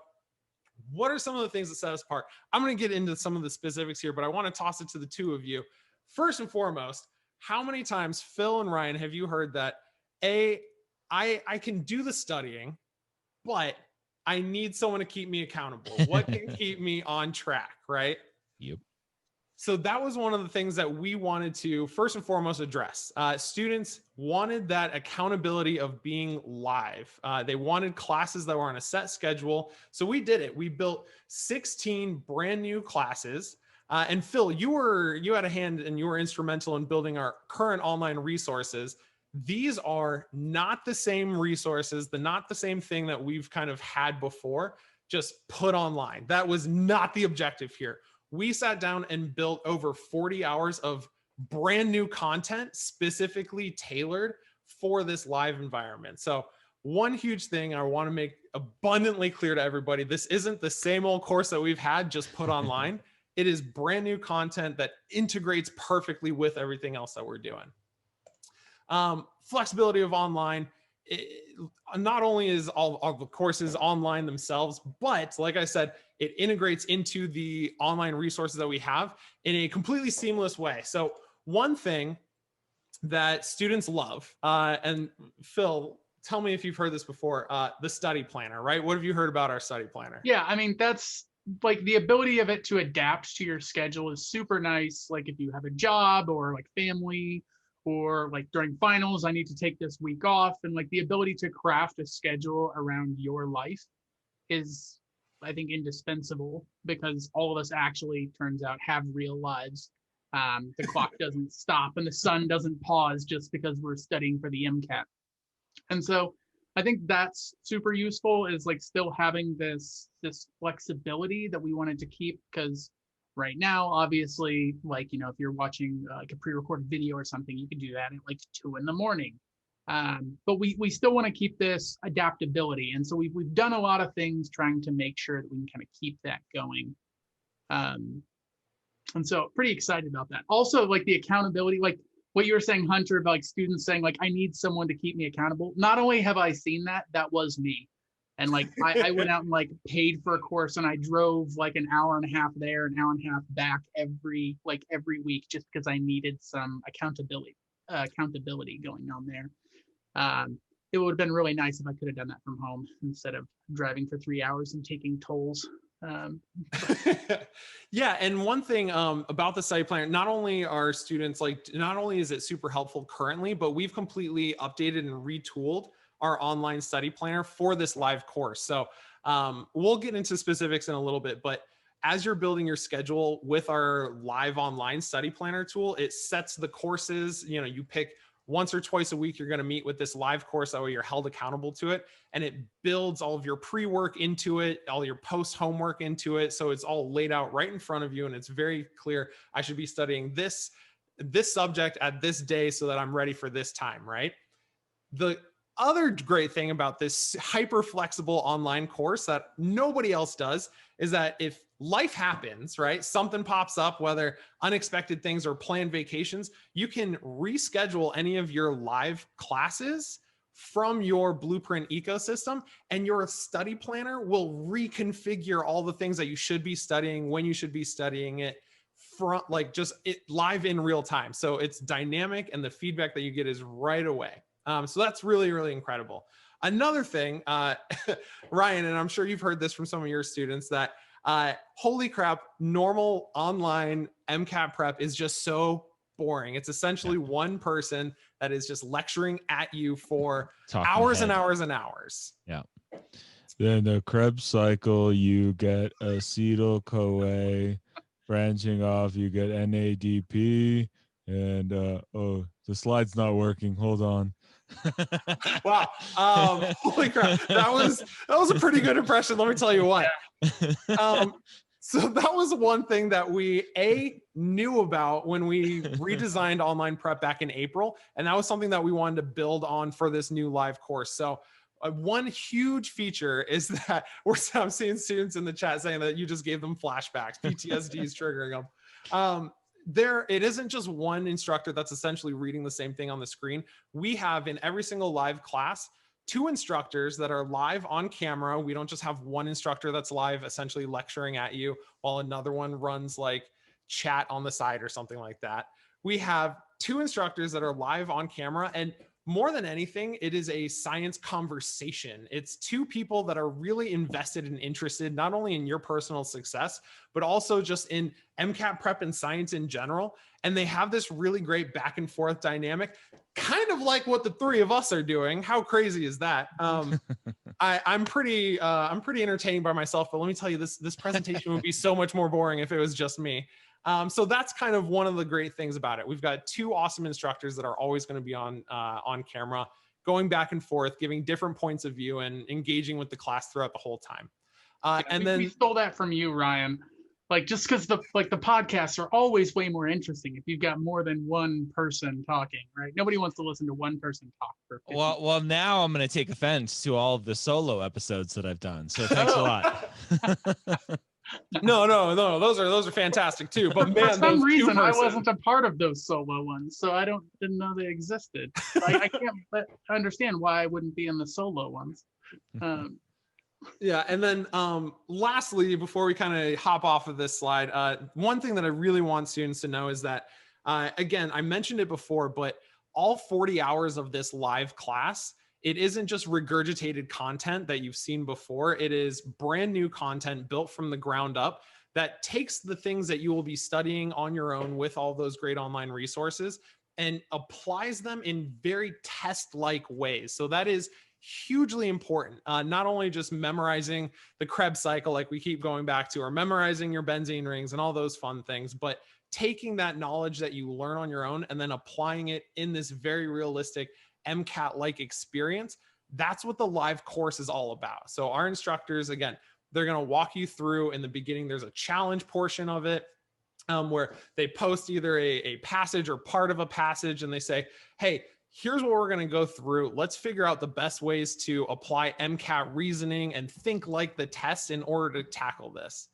what are some of the things that set us apart? I'm going to get into some of the specifics here, but I want to toss it to the two of you. First and foremost, how many times, Phil and Ryan, have you heard that I can do the studying, but I need someone to keep me accountable. What can keep me on track, right? Yep. So that was one of the things that we wanted to first and foremost address. Students wanted that accountability of being live. They wanted classes that were on a set schedule. So we did it. We built 16 brand new classes. And Phil, you had a hand and you were instrumental in building our current online resources. These are not the same resources, not the same thing that we've kind of had before, just put online. That was not the objective here. We sat down and built over 40 hours of brand new content specifically tailored for this live environment. So one huge thing I want to make abundantly clear to everybody, this isn't the same old course that we've had just put online. It is brand new content that integrates perfectly with everything else that we're doing. Flexibility of online. Not only is all the courses online themselves, but like I said, it integrates into the online resources that we have in a completely seamless way. So one thing that students love, and Phil, tell me if you've heard this before, the study planner, right? What have you heard about our study planner? Yeah, I mean, that's like the ability of it to adapt to your schedule is super nice. Like if you have a job or like family, or like during finals, I need to take this week off, and like the ability to craft a schedule around your life is, I think, indispensable, because all of us actually, turns out, have real lives. The clock doesn't stop and the sun doesn't pause just because we're studying for the MCAT. And so I think that's super useful, is like still having this flexibility that we wanted to keep, because right now, obviously, like, you know, if you're watching like a pre-recorded video or something, you can do that at like 2 a.m. But we still want to keep this adaptability. And so we've done a lot of things trying to make sure that we can kind of keep that going. And so pretty excited about that. Also, like the accountability, like what you were saying, Hunter, about like students saying like, I need someone to keep me accountable. Not only have I seen that, that was me. And like, I went out and like paid for a course, and I drove like an hour and a half there, an hour and a half back every week, just because I needed some accountability going on there. It would have been really nice if I could have done that from home instead of driving for 3 hours and taking tolls. Yeah, and one thing about the study planner, not only are students not only is it super helpful currently, but we've completely updated and retooled our online study planner for this live course. So we'll get into specifics in a little bit, but as you're building your schedule with our live online study planner tool, it sets the courses. You know, you pick once or twice a week, you're going to meet with this live course. That way you're held accountable to it. And it builds all of your pre-work into it, all your post homework into it. So it's all laid out right in front of you. And it's very clear. I should be studying this subject at this day so that I'm ready for this time, right? The other great thing about this hyper flexible online course that nobody else does is that if life happens, right, something pops up, whether unexpected things or planned vacations, you can reschedule any of your live classes from your Blueprint ecosystem, and your study planner will reconfigure all the things that you should be studying, when you should be studying it, from like just it live in real time. So it's dynamic, and the feedback that you get is right away. So that's really, really incredible. Another thing, Ryan, and I'm sure you've heard this from some of your students, that holy crap, normal online MCAT prep is just so boring. It's essentially one person that is just lecturing at you for hours and hours and hours. Yeah. Then the Krebs cycle, you get acetyl-CoA. Branching off, you get NADP. And oh, the slide's not working. Hold on. Wow. Holy crap. That was a pretty good impression. Let me tell you what. So that was one thing that we knew about when we redesigned online prep back in April. And that was something that we wanted to build on for this new live course. So one huge feature is that I'm seeing students in the chat saying that you just gave them flashbacks, PTSD is triggering them. It isn't just one instructor that's essentially reading the same thing on the screen. We have in every single live class, 2 instructors that are live on camera. We don't just have one instructor that's live essentially lecturing at you while another one runs like chat on the side or something like that. We have 2 instructors that are live on camera, and more than anything, it is a science conversation. It's two people that are really invested and interested, not only in your personal success, but also just in MCAT prep and science in general. And they have this really great back and forth dynamic, kind of like what the three of us are doing. How crazy is that? I'm pretty entertained by myself, but let me tell you, this presentation would be so much more boring if it was just me. So that's kind of one of the great things about it. We've got two awesome instructors that are always going to be on camera, going back and forth, giving different points of view and engaging with the class throughout the whole time. We stole that from you, Ryan. Like, just because the podcasts are always way more interesting if you've got more than one person talking, right? Nobody wants to listen to one person talk for 50 minutes. Well, now I'm going to take offense to all of the solo episodes that I've done. So thanks a lot. No, those are fantastic too. But man, for some reason I wasn't a part of those solo ones, so I didn't know they existed. I can't understand why I wouldn't be in the solo ones. Yeah, and then lastly, before we kind of hop off of this slide, one thing that I really want students to know is that, again, I mentioned it before, but all 40 hours of this live class, it isn't just regurgitated content that you've seen before. It is brand new content built from the ground up that takes the things that you will be studying on your own with all those great online resources and applies them in very test-like ways. So that is hugely important. Not only just memorizing the Krebs cycle, like we keep going back to, or memorizing your benzene rings and all those fun things, but taking that knowledge that you learn on your own and then applying it in this very realistic MCAT-like experience. That's what the live course is all about. So our instructors, again, they're going to walk you through. In the beginning, there's a challenge portion of it where they post either a passage or part of a passage, and they say, hey, here's what we're going to go through. Let's figure out the best ways to apply MCAT reasoning and think like the test in order to tackle this.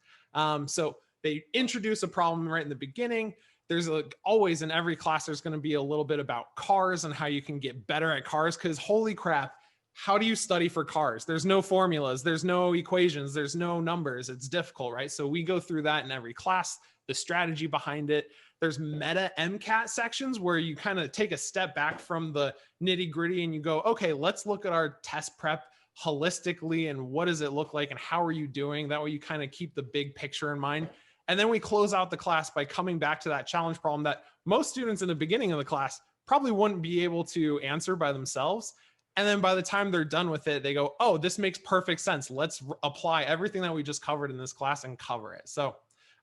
So they introduce a problem right in the beginning. There's always in every class, there's going to be a little bit about cars and how you can get better at cars, because holy crap, how do you study for cars? There's no formulas, there's no equations, there's no numbers. It's difficult, right? So we go through that in every class, the strategy behind it. There's meta MCAT sections where you kind of take a step back from the nitty gritty and you go, okay, let's look at our test prep holistically and what does it look like and how are you doing? That way you kind of keep the big picture in mind. And then we close out the class by coming back to that challenge problem that most students in the beginning of the class probably wouldn't be able to answer by themselves. And then by the time they're done with it, they go, oh, this makes perfect sense. Let's apply everything that we just covered in this class and cover it. So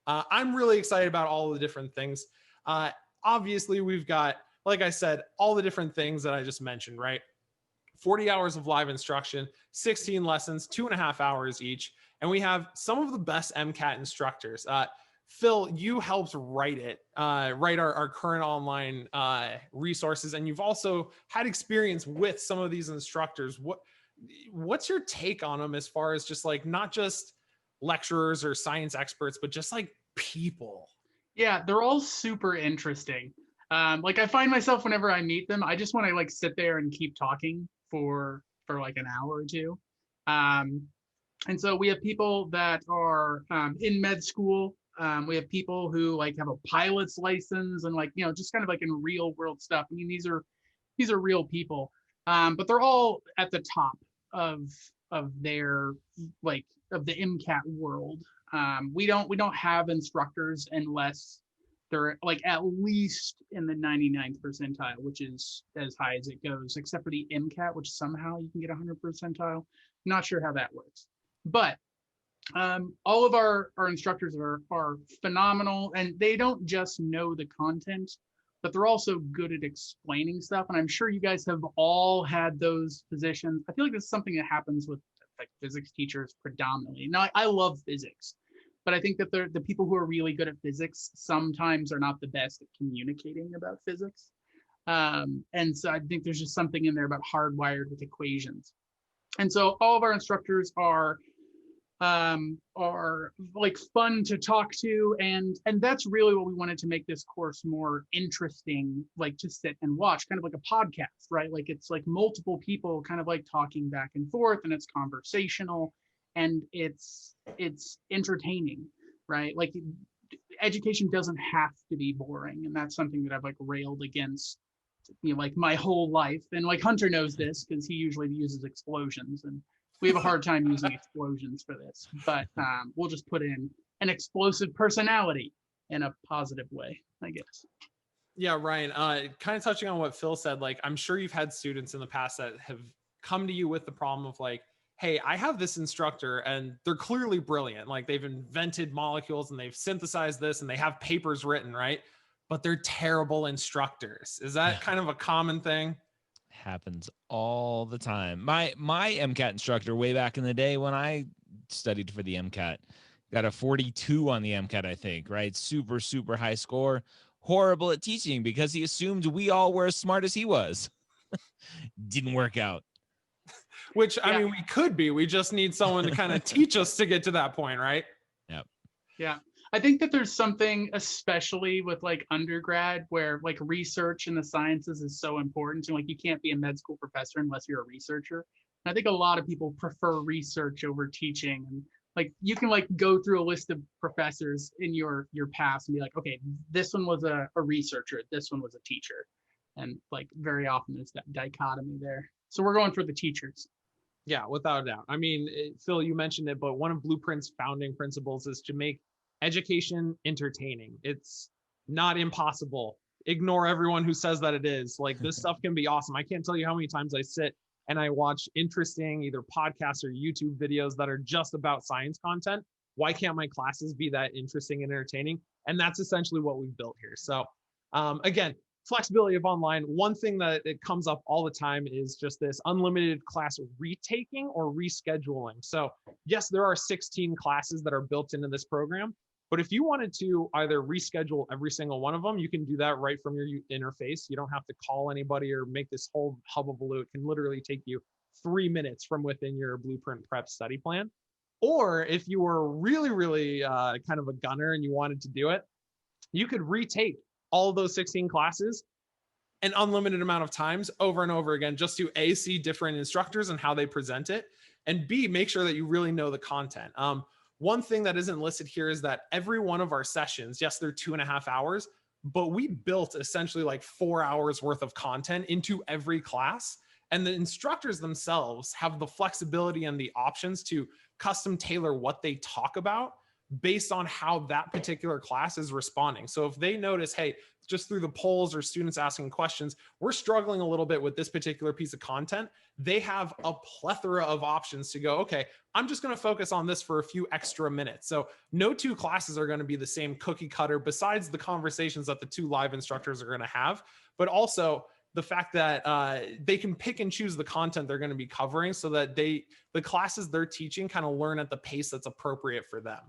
I'm really excited about all the different things. Obviously, we've got, like I said, all the different things that I just mentioned, right? 40 hours of live instruction, 16 lessons, 2.5 hours each. And we have some of the best MCAT instructors. Phil, you helped write it, write our current online resources. And you've also had experience with some of these instructors. What's your take on them as far as just like, not just lecturers or science experts, but just like people? Yeah, they're all super interesting. Like I find myself whenever I meet them, I just want to like sit there and keep talking for like an hour or two. And so we have people that are in med school. We have people who like have a pilot's license and like, you know, just kind of like in real world stuff. I mean, these are real people, but they're all at the top of their like of the MCAT world. We don't have instructors unless they're like at least in the 99th percentile, which is as high as it goes, except for the MCAT, which somehow you can get 100 percentile. Not sure how that works, but all of our instructors are phenomenal, and they don't just know the content, but they're also good at explaining stuff. And I'm sure you guys have all had those positions. I feel like this is something that happens with like physics teachers predominantly. Now, I love physics, but I think that the people who are really good at physics sometimes are not the best at communicating about physics. And so I think there's just something in there about hardwired with equations. And so all of our instructors are like fun to talk to, and that's really what we wanted to make this course more interesting, like to sit and watch, kind of like a podcast, right? Like it's like multiple people kind of like talking back and forth, and it's conversational and it's entertaining, right? Like education doesn't have to be boring, and that's something that I've like railed against like my whole life. And like Hunter knows this because he usually uses explosions, and we have a hard time using explosions for this, but we'll just put in an explosive personality in a positive way, I guess. Yeah, Ryan, kind of touching on what Phil said, like, I'm sure you've had students in the past that have come to you with the problem of like, hey, I have this instructor and they're clearly brilliant. Like they've invented molecules and they've synthesized this and they have papers written, right? But they're terrible instructors. Is that kind of a common thing? Happens all the time. My MCAT instructor way back in the day when I studied for the MCAT got a 42 on the MCAT, I think, right? Super, super high score. Horrible at teaching because he assumed we all were as smart as he was. Didn't work out. Which, I mean, we could be. We just need someone to kind of teach us to get to that point, right? Yep. Yeah. I think that there's something, especially with like undergrad, where like research in the sciences is so important. And like you can't be a med school professor unless you're a researcher. And I think a lot of people prefer research over teaching. And like you can like go through a list of professors in your past and be like, okay, this one was a researcher, this one was a teacher. And like very often there's that dichotomy there. So we're going for the teachers. Yeah, without a doubt. I mean, Phil, you mentioned it, but one of Blueprint's founding principles is to make education entertaining. It's not impossible. Ignore everyone who says that it is. Like this stuff can be awesome. I can't tell you how many times I sit and I watch interesting either podcasts or YouTube videos that are just about science content. Why can't my classes be that interesting and entertaining? And that's essentially what we've built here. So again, flexibility of online. One thing that it comes up all the time is just this unlimited class retaking or rescheduling. So yes, there are 16 classes that are built into this program, but if you wanted to either reschedule every single one of them, you can do that right from your interface. You don't have to call anybody or make this whole hullabaloo. It can literally take you 3 minutes from within your Blueprint Prep study plan. Or if you were really, really kind of a gunner and you wanted to do it, you could retake all of those 16 classes an unlimited amount of times over and over again, just to A, see different instructors and how they present it, and B, make sure that you really know the content. One thing that isn't listed here is that every one of our sessions, yes, they're 2.5 hours, but we built essentially like 4 hours worth of content into every class. And the instructors themselves have the flexibility and the options to custom tailor what they talk about based on how that particular class is responding. So if they notice, hey, just through the polls or students asking questions, we're struggling a little bit with this particular piece of content, they have a plethora of options to go, okay, I'm just going to focus on this for a few extra minutes. So no two classes are going to be the same cookie cutter besides the conversations that the two live instructors are going to have, but also the fact that they can pick and choose the content they're going to be covering so that the classes they're teaching kind of learn at the pace that's appropriate for them.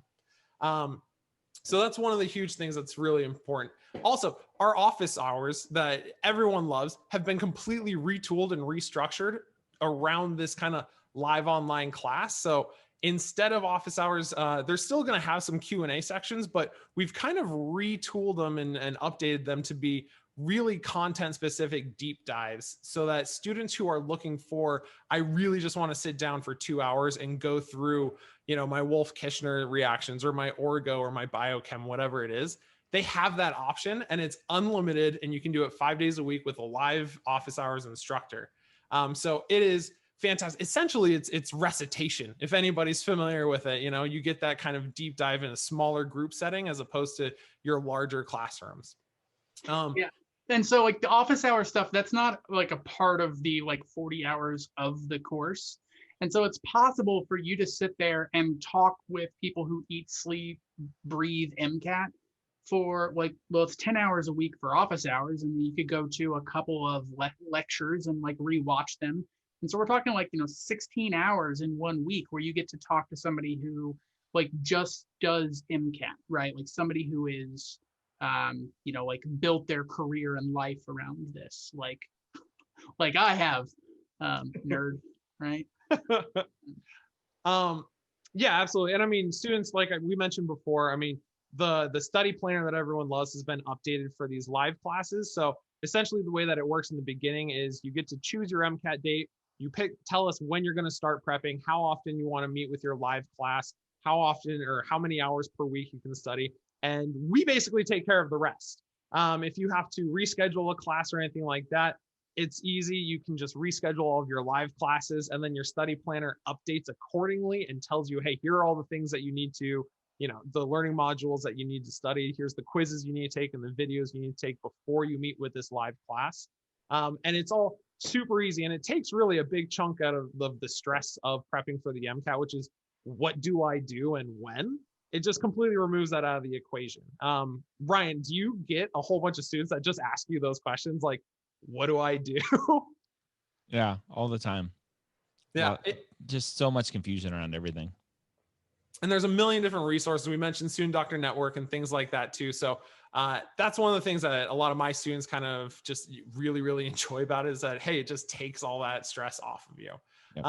So that's one of the huge things that's really important. Also, our office hours that everyone loves have been completely retooled and restructured around this kind of live online class. So instead of office hours, they're still going to have some Q&A sections, but we've kind of retooled them and updated them to be really content specific deep dives so that students who are looking for, I really just want to sit down for 2 hours and go through, you know, my Wolff-Kishner reactions or my Orgo or my biochem, whatever it is, they have that option and it's unlimited and you can do it 5 days a week with a live office hours instructor. So it is fantastic. Essentially, it's recitation. If anybody's familiar with it, you know, you get that kind of deep dive in a smaller group setting as opposed to your larger classrooms. Yeah. And so like the office hour stuff, that's not like a part of the like 40 hours of the course. And so it's possible for you to sit there and talk with people who eat, sleep, breathe MCAT for like, well, it's 10 hours a week for office hours. And you could go to a couple of lectures and like rewatch them. And so we're talking like, you know, 16 hours in 1 week where you get to talk to somebody who like just does MCAT, right? Like somebody who is, you know, like built their career and life around this, like I have, nerd, right? Yeah, absolutely. And I mean, students, like we mentioned before, I mean, the study planner that everyone loves has been updated for these live classes. So essentially the way that it works in the beginning is you get to choose your MCAT date. You tell us when you're going to start prepping, how often you want to meet with your live class, how often or how many hours per week you can study. And we basically take care of the rest. If you have to reschedule a class or anything like that, it's easy. You can just reschedule all of your live classes, and then your study planner updates accordingly and tells you, hey, here are all the things that you need to, the learning modules that you need to study. Here's the quizzes you need to take and the videos you need to take before you meet with this live class. And it's all super easy. And it takes really a big chunk out of the stress of prepping for the MCAT, which is what do I do and when? It just completely removes that out of the equation. Ryan, do you get a whole bunch of students that just ask you those questions? Like, what do I do? Yeah, all the time. Yeah. Just so much confusion around everything. And there's a million different resources. We mentioned Student Doctor Network and things like that too. So that's one of the things that a lot of my students kind of just really, really enjoy about it, is that, hey, it just takes all that stress off of you. Yep.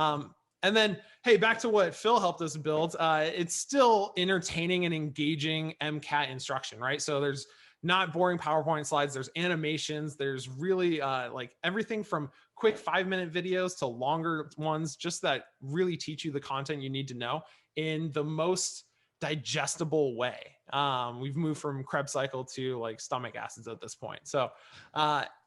And then, hey, back to what Phil helped us build. It's still entertaining and engaging MCAT instruction, right? So there's not boring PowerPoint slides. There's animations. There's really like everything from quick 5-minute videos to longer ones, just that really teach you the content you need to know in the most digestible way. We've moved from Krebs cycle to like stomach acids at this point. So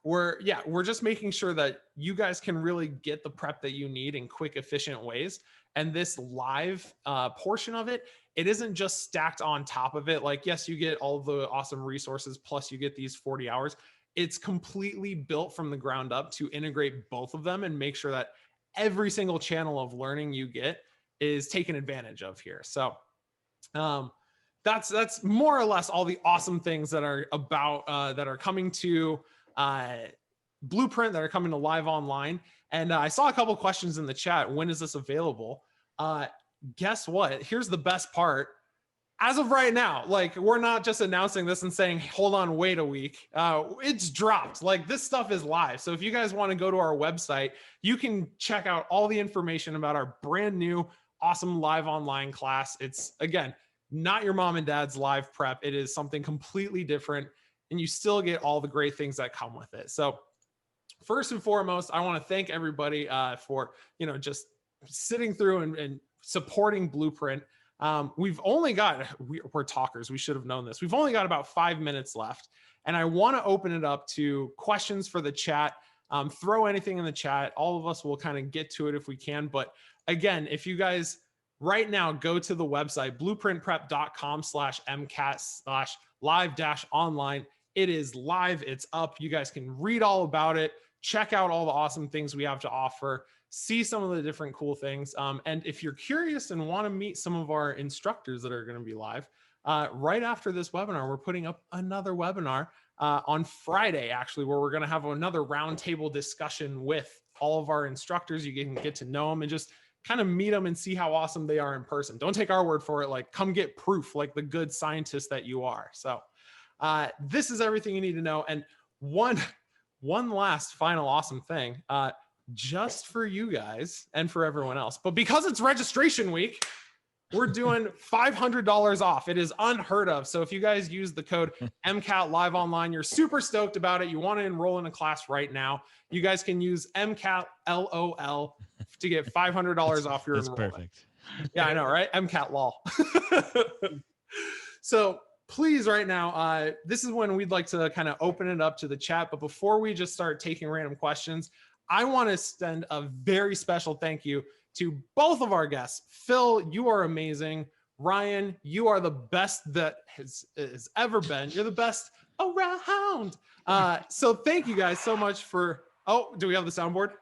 we're just making sure that you guys can really get the prep that you need in quick, efficient ways. And this live portion of it, it isn't just stacked on top of it. Like, yes, you get all the awesome resources, plus you get these 40 hours. It's completely built from the ground up to integrate both of them and make sure that every single channel of learning you get is taken advantage of here. So that's more or less all the awesome things that are about that are coming to Blueprint, that are coming to Live Online. And I saw a couple questions in the chat. When is this available? Guess what? Here's the best part. As of right now, like, we're not just announcing this and saying, hold on, wait a week. It's dropped. Like, this stuff is live. So if you guys want to go to our website, you can check out all the information about our brand new awesome Live Online class. It's, again, not your mom and dad's live prep. It is something completely different, and you still get all the great things that come with it. So first and foremost, I want to thank everybody for, just sitting through and supporting Blueprint. We've only got, we're talkers. We should have known this. We've only got about 5 minutes left, and I want to open it up to questions for the chat. Throw anything in the chat. All of us will kind of get to it if we can. But again, if you guys right now go to the website, blueprintprep.com/MCAT/live-online. It is live. It's up. You guys can read all about it. Check out all the awesome things we have to offer. See some of the different cool things. And if you're curious and want to meet some of our instructors that are going to be live, right after this webinar, we're putting up another webinar on Friday, actually, where we're going to have another roundtable discussion with all of our instructors. You can get to know them and just kind of meet them and see how awesome they are in person. Don't take our word for it. Like, come get proof, like the good scientist that you are. So this is everything you need to know. And one last final awesome thing, just for you guys and for everyone else, but because it's registration week, we're doing $500 off. It is unheard of. So if you guys use the code MCAT Live Online, you're super stoked about it. You want to enroll in a class right now, you guys can use MCAT LOL to get $500 off your enrollment. That's perfect. Yeah, I know, right? MCAT lol. So please, right now, this is when we'd like to kind of open it up to the chat. But before we just start taking random questions, I want to extend a very special thank you to both of our guests. Phil, you are amazing. Ryan, you are the best that has ever been. You're the best around. So thank you guys so much for, oh, do we have the soundboard?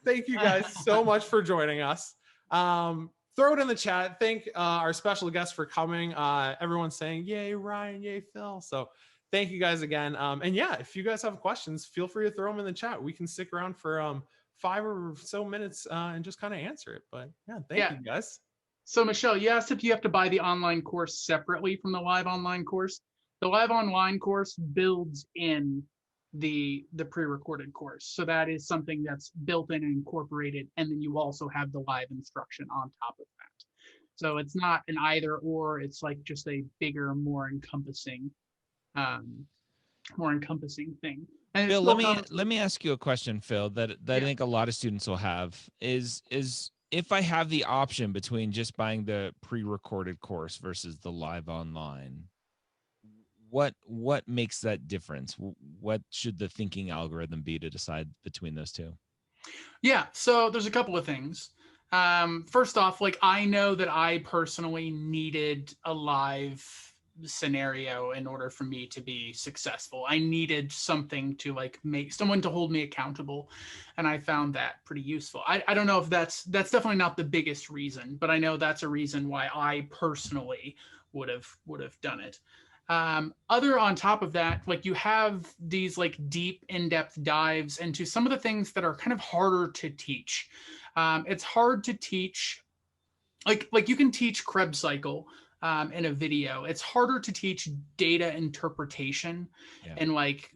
Thank you guys so much for joining us. Throw it in the chat. Thank our special guests for coming. Everyone's saying, yay, Ryan, yay, Phil. So thank you guys again. And yeah, if you guys have questions, feel free to throw them in the chat. We can stick around for 5 or so minutes and just kind of answer it. But yeah, thank you guys. So Michelle, you asked if you have to buy the online course separately from the live online course. The live online course builds in the pre-recorded course. So that is something that's built in and incorporated. And then you also have the live instruction on top of that. So it's not an either or, it's like just a bigger, more encompassing thing. And Phil, let me ask you a question, Phil, that I think a lot of students will have is if I have the option between just buying the pre-recorded course versus the live online, what makes that difference? What should the thinking algorithm be to decide between those two? Yeah, so there's a couple of things. First off, like I know that I personally needed a live scenario in order for me to be successful. I needed something to like make someone to hold me accountable, and I found that pretty useful. I don't know if that's definitely not the biggest reason, but I know that's a reason why I personally would have done it. Other on top of that, like you have these like deep in-depth dives into some of the things that are kind of harder to teach. It's hard to teach, like you can teach Krebs cycle in a video. It's harder to teach data interpretation and like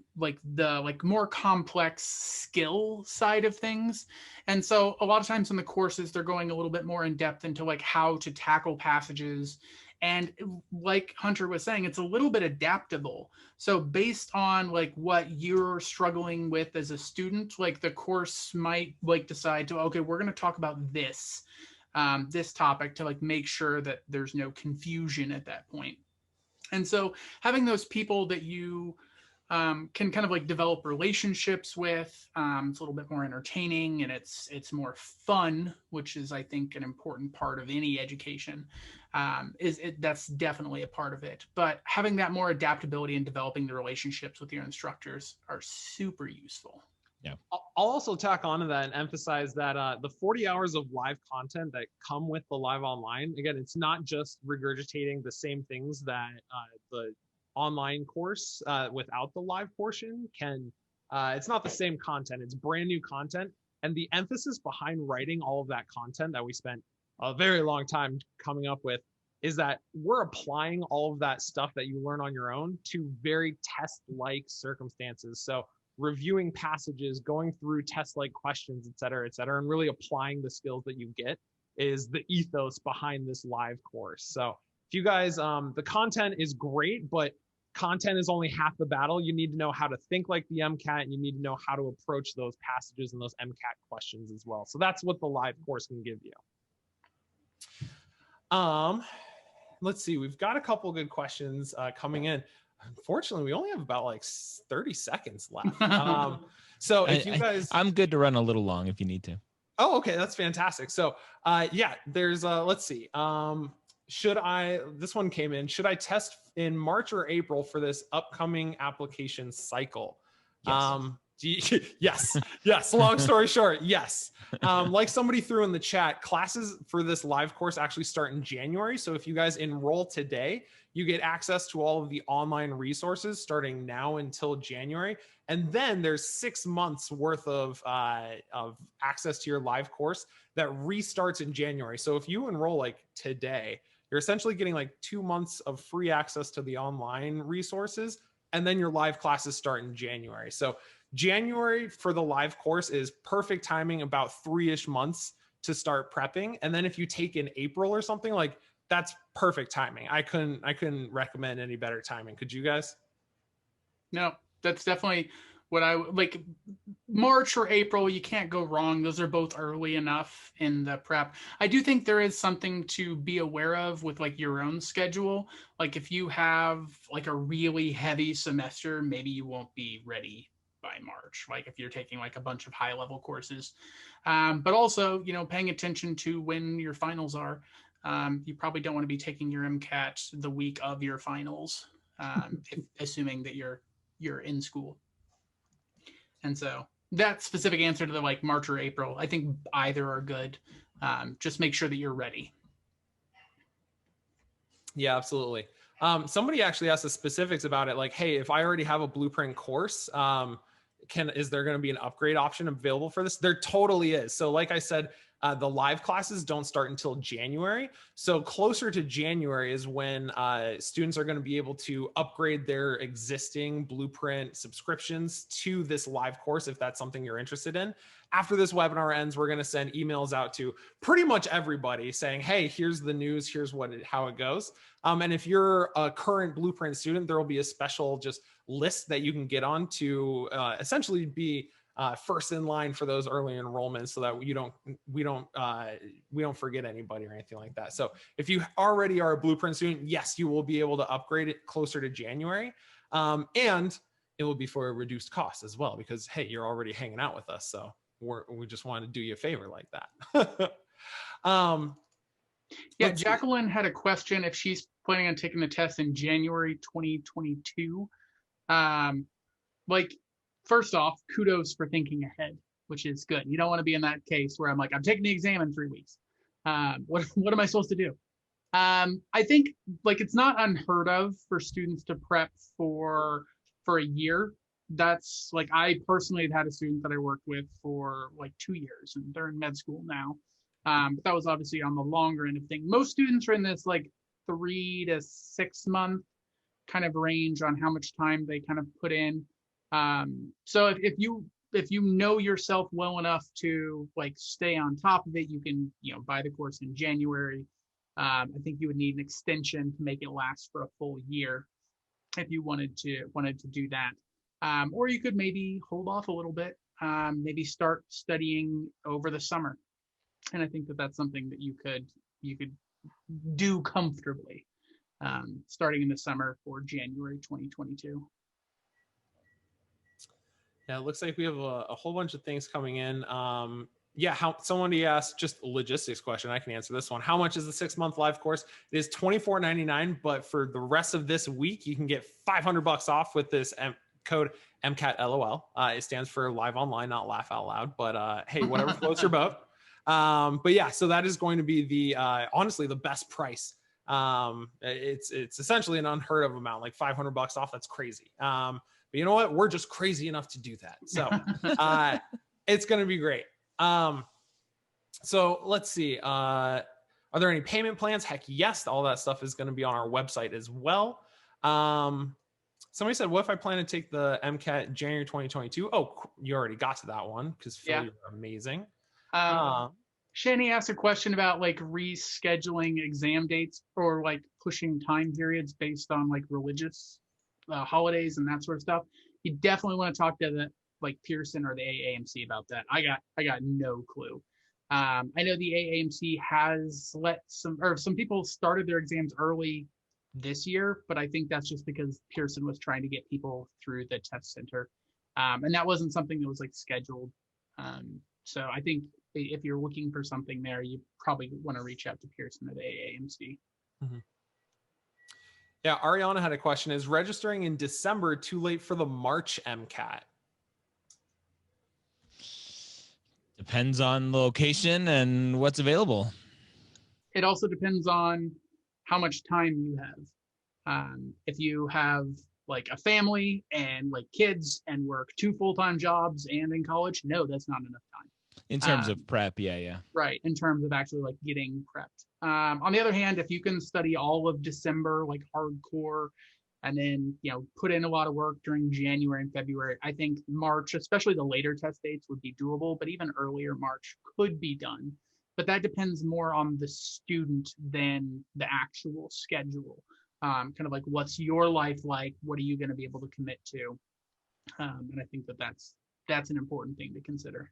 the like more complex skill side of things. And so a lot of times in the courses, they're going a little bit more in depth into like how to tackle passages. And like Hunter was saying, it's a little bit adaptable. So based on like what you're struggling with as a student, like the course might like decide to, okay, we're going to talk about this topic to like make sure that there's no confusion at that point. And so having those people that you can kind of like develop relationships with, it's a little bit more entertaining and it's more fun, which is I think an important part of any education. That's definitely a part of it. But having that more adaptability and developing the relationships with your instructors are super useful. Yeah. I'll also tack onto that and emphasize that the 40 hours of live content that come with the live online, again, it's not just regurgitating the same things that the online course without the live portion can, it's not the same content, it's brand new content. And the emphasis behind writing all of that content that we spent a very long time coming up with is that we're applying all of that stuff that you learn on your own to very test-like circumstances. So reviewing passages, going through test-like questions, et cetera, and really applying the skills that you get is the ethos behind this live course. So if you guys, the content is great, but content is only half the battle. You need to know how to think like the MCAT, and you need to know how to approach those passages and those MCAT questions as well. So that's what the live course can give you. Let's see, we've got a couple good questions coming in. Unfortunately, we only have about like 30 seconds left. So if you guys, I'm good to run a little long if you need to. Oh, okay, that's fantastic. So yeah, there's let's see. This one came in, should I test in March or April for this upcoming application cycle? Yes. Yes. Long story short, yes. Like somebody threw in the chat, classes for this live course actually start in January. So if you guys enroll today, you get access to all of the online resources starting now until January. And then there's 6 months worth of access to your live course that restarts in January. So if you enroll like today, you're essentially getting like 2 months of free access to the online resources. And then your live classes start in January. So January for the live course is perfect timing, about 3-ish months to start prepping. And then if you take in April or something, like that's perfect timing. I couldn't recommend any better timing. Could you guys? No, that's definitely what I like. March or April, you can't go wrong. Those are both early enough in the prep. I do think there is something to be aware of with like your own schedule. Like if you have like a really heavy semester, maybe you won't be ready by March, like if you're taking like a bunch of high level courses. But also, you know, paying attention to when your finals are. You probably don't want to be taking your MCAT the week of your finals, assuming that you're in school. And so that specific answer to the like March or April, I think either are good. Just make sure that you're ready. Yeah, absolutely. Somebody actually asked the specifics about it. Like, hey, if I already have a Blueprint course, is there going to be an upgrade option available for this? There totally is. So like I said, the live classes don't start until January. So closer to January is when students are going to be able to upgrade their existing Blueprint subscriptions to this live course, if that's something you're interested in. After this webinar ends, we're going to send emails out to pretty much everybody saying, hey, here's the news, here's how it goes. And if you're a current Blueprint student, there will be a special just list that you can get on to essentially be first in line for those early enrollments, so that we don't forget anybody or anything like that. So if you already are a Blueprint student, yes, you will be able to upgrade it closer to January, and it will be for a reduced cost as well, because hey, you're already hanging out with us, so we just want to do you a favor like that. Yeah, Jacqueline had a question if she's planning on taking the test in January 2022. Like, first off, kudos for thinking ahead, which is good. You don't want to be in that case where I'm like, I'm taking the exam in 3 weeks. What am I supposed to do? I think like it's not unheard of for students to prep for a year. That's like, I personally had a student that I worked with for like 2 years, and they're in med school now. But that was obviously on the longer end of things. Most students are in this like 3 to 6 month kind of range on how much time they kind of put in. So if you know yourself well enough to like stay on top of it, you can, buy the course in January. I think you would need an extension to make it last for a full year if you wanted to do that. Or you could maybe hold off a little bit, maybe start studying over the summer. And I think that that's something that you could do comfortably, starting in the summer for January 2022. Yeah, it looks like we have a whole bunch of things coming in. Somebody asked just a logistics question. I can answer this one. How much is the 6-month live course? It is $24.99, but for the rest of this week, you can get $500 off with this code MCAT LOL. It stands for live online, not laugh out loud, but hey, whatever floats your boat. But yeah, so that is going to be the honestly the best price. It's essentially an unheard of amount, like $500 off. That's crazy. But you know what? We're just crazy enough to do that. So it's going to be great. So let's see. Are there any payment plans? Heck yes. All that stuff is going to be on our website as well. Somebody said, what if I plan to take the MCAT January 2022? Oh, you already got to that one because Phil, you're amazing. Shani asked a question about like rescheduling exam dates or like pushing time periods based on like religious holidays and that sort of stuff. You definitely want to talk to the like Pearson or the AAMC about that. I got no clue. I know the AAMC has let some people started their exams early this year, but I think that's just because Pearson was trying to get people through the test center, and that wasn't something that was like scheduled. So I think if you're looking for something there, you probably want to reach out to Pearson or the AAMC. Mm-hmm. Yeah, Ariana had a question. Is registering in December too late for the March MCAT? Depends on the location and what's available. It also depends on how much time you have. If you have like a family and like kids and work 2 full-time jobs and in college, no, that's not enough time. In terms of prep, yeah. Right, in terms of actually like getting prepped. On the other hand, if you can study all of December, like hardcore, and then, put in a lot of work during January and February, I think March, especially the later test dates, would be doable, but even earlier March could be done. But that depends more on the student than the actual schedule. Kind of like, what's your life like? What are you going to be able to commit to? And I think that that's an important thing to consider.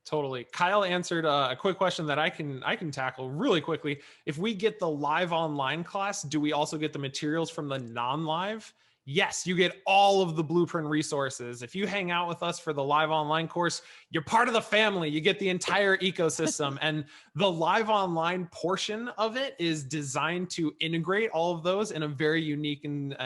Totally. Kyle answered a quick question that I can tackle really quickly. If we get the live online class, do we also get the materials from the non-live? Yes, you get all of the Blueprint resources. If you hang out with us for the live online course, you're part of the family. You get the entire ecosystem. And the live online portion of it is designed to integrate all of those in a very unique and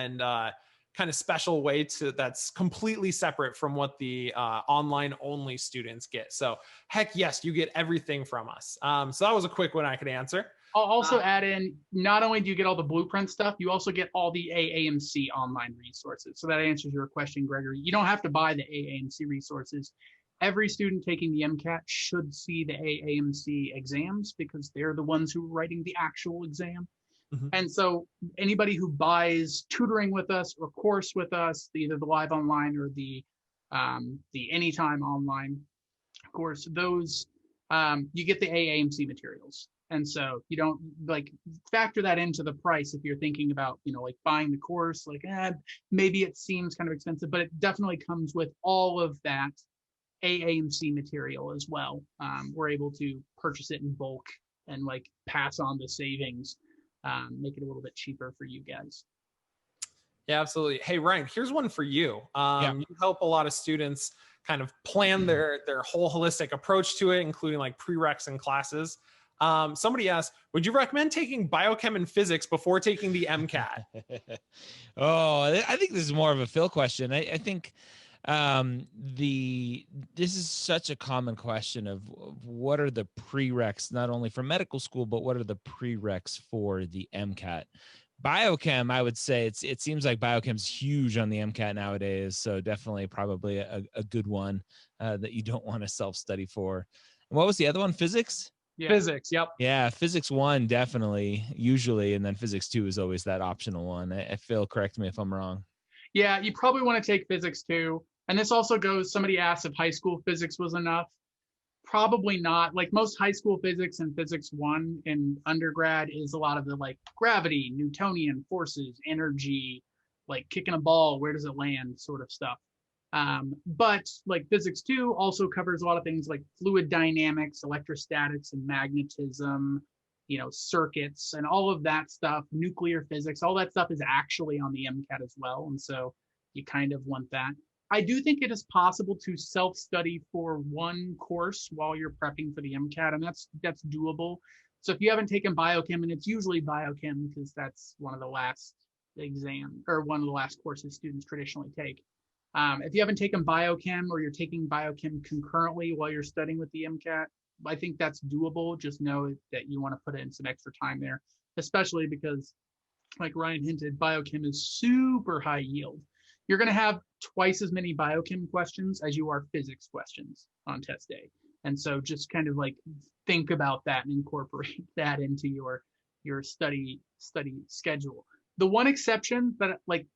kind of special way that's completely separate from what the online only students get. So heck yes, you get everything from us. So that was a quick one I could answer. I'll also add in, not only do you get all the Blueprint stuff, you also get all the AAMC online resources. So that answers your question, Gregory. You don't have to buy the AAMC resources. Every student taking the MCAT should see the AAMC exams because they're the ones who are writing the actual exam. Mm-hmm. And so anybody who buys tutoring with us or course with us, either the live online or the anytime online course, those you get the AAMC materials. And so you don't like factor that into the price if you're thinking about, like buying the course, like maybe it seems kind of expensive, but it definitely comes with all of that AAMC material as well. We're able to purchase it in bulk and like pass on the savings, make it a little bit cheaper for you guys. Yeah, absolutely. Hey, Ryan, here's one for you. Yeah. You help a lot of students kind of plan their whole holistic approach to it, including like prereqs and classes. Somebody asked, would you recommend taking biochem and physics before taking the MCAT? Oh, I think this is more of a Phil question. I think this is such a common question of what are the prereqs, not only for medical school, but what are the prereqs for the MCAT? Biochem, I would say it seems like biochem's huge on the MCAT nowadays. So definitely probably a good one that you don't want to self-study for. And what was the other one? Physics? Yeah. Physics. Yep. Yeah. Physics 1, definitely, usually. And then physics 2 is always that optional one. I feel, correct me if I'm wrong. Yeah. You probably want to take physics 2. And this also goes, somebody asked if high school physics was enough. Probably not. Like most high school physics and physics 1 in undergrad is a lot of the like gravity, Newtonian forces, energy, like kicking a ball, where does it land sort of stuff. But like physics 2 also covers a lot of things like fluid dynamics, electrostatics and magnetism, circuits and all of that stuff, nuclear physics, all that stuff is actually on the MCAT as well. And so you kind of want that. I do think it is possible to self-study for one course while you're prepping for the MCAT, and that's doable. So if you haven't taken biochem, and it's usually biochem because that's one of the last courses students traditionally take. If you haven't taken biochem or you're taking biochem concurrently while you're studying with the MCAT, I think that's doable. Just know that you want to put in some extra time there, especially because, like Ryan hinted, biochem is super high yield. You're going to have twice as many biochem questions as you are physics questions on test day. And so just kind of like think about that and incorporate that into your study schedule. The one exception that like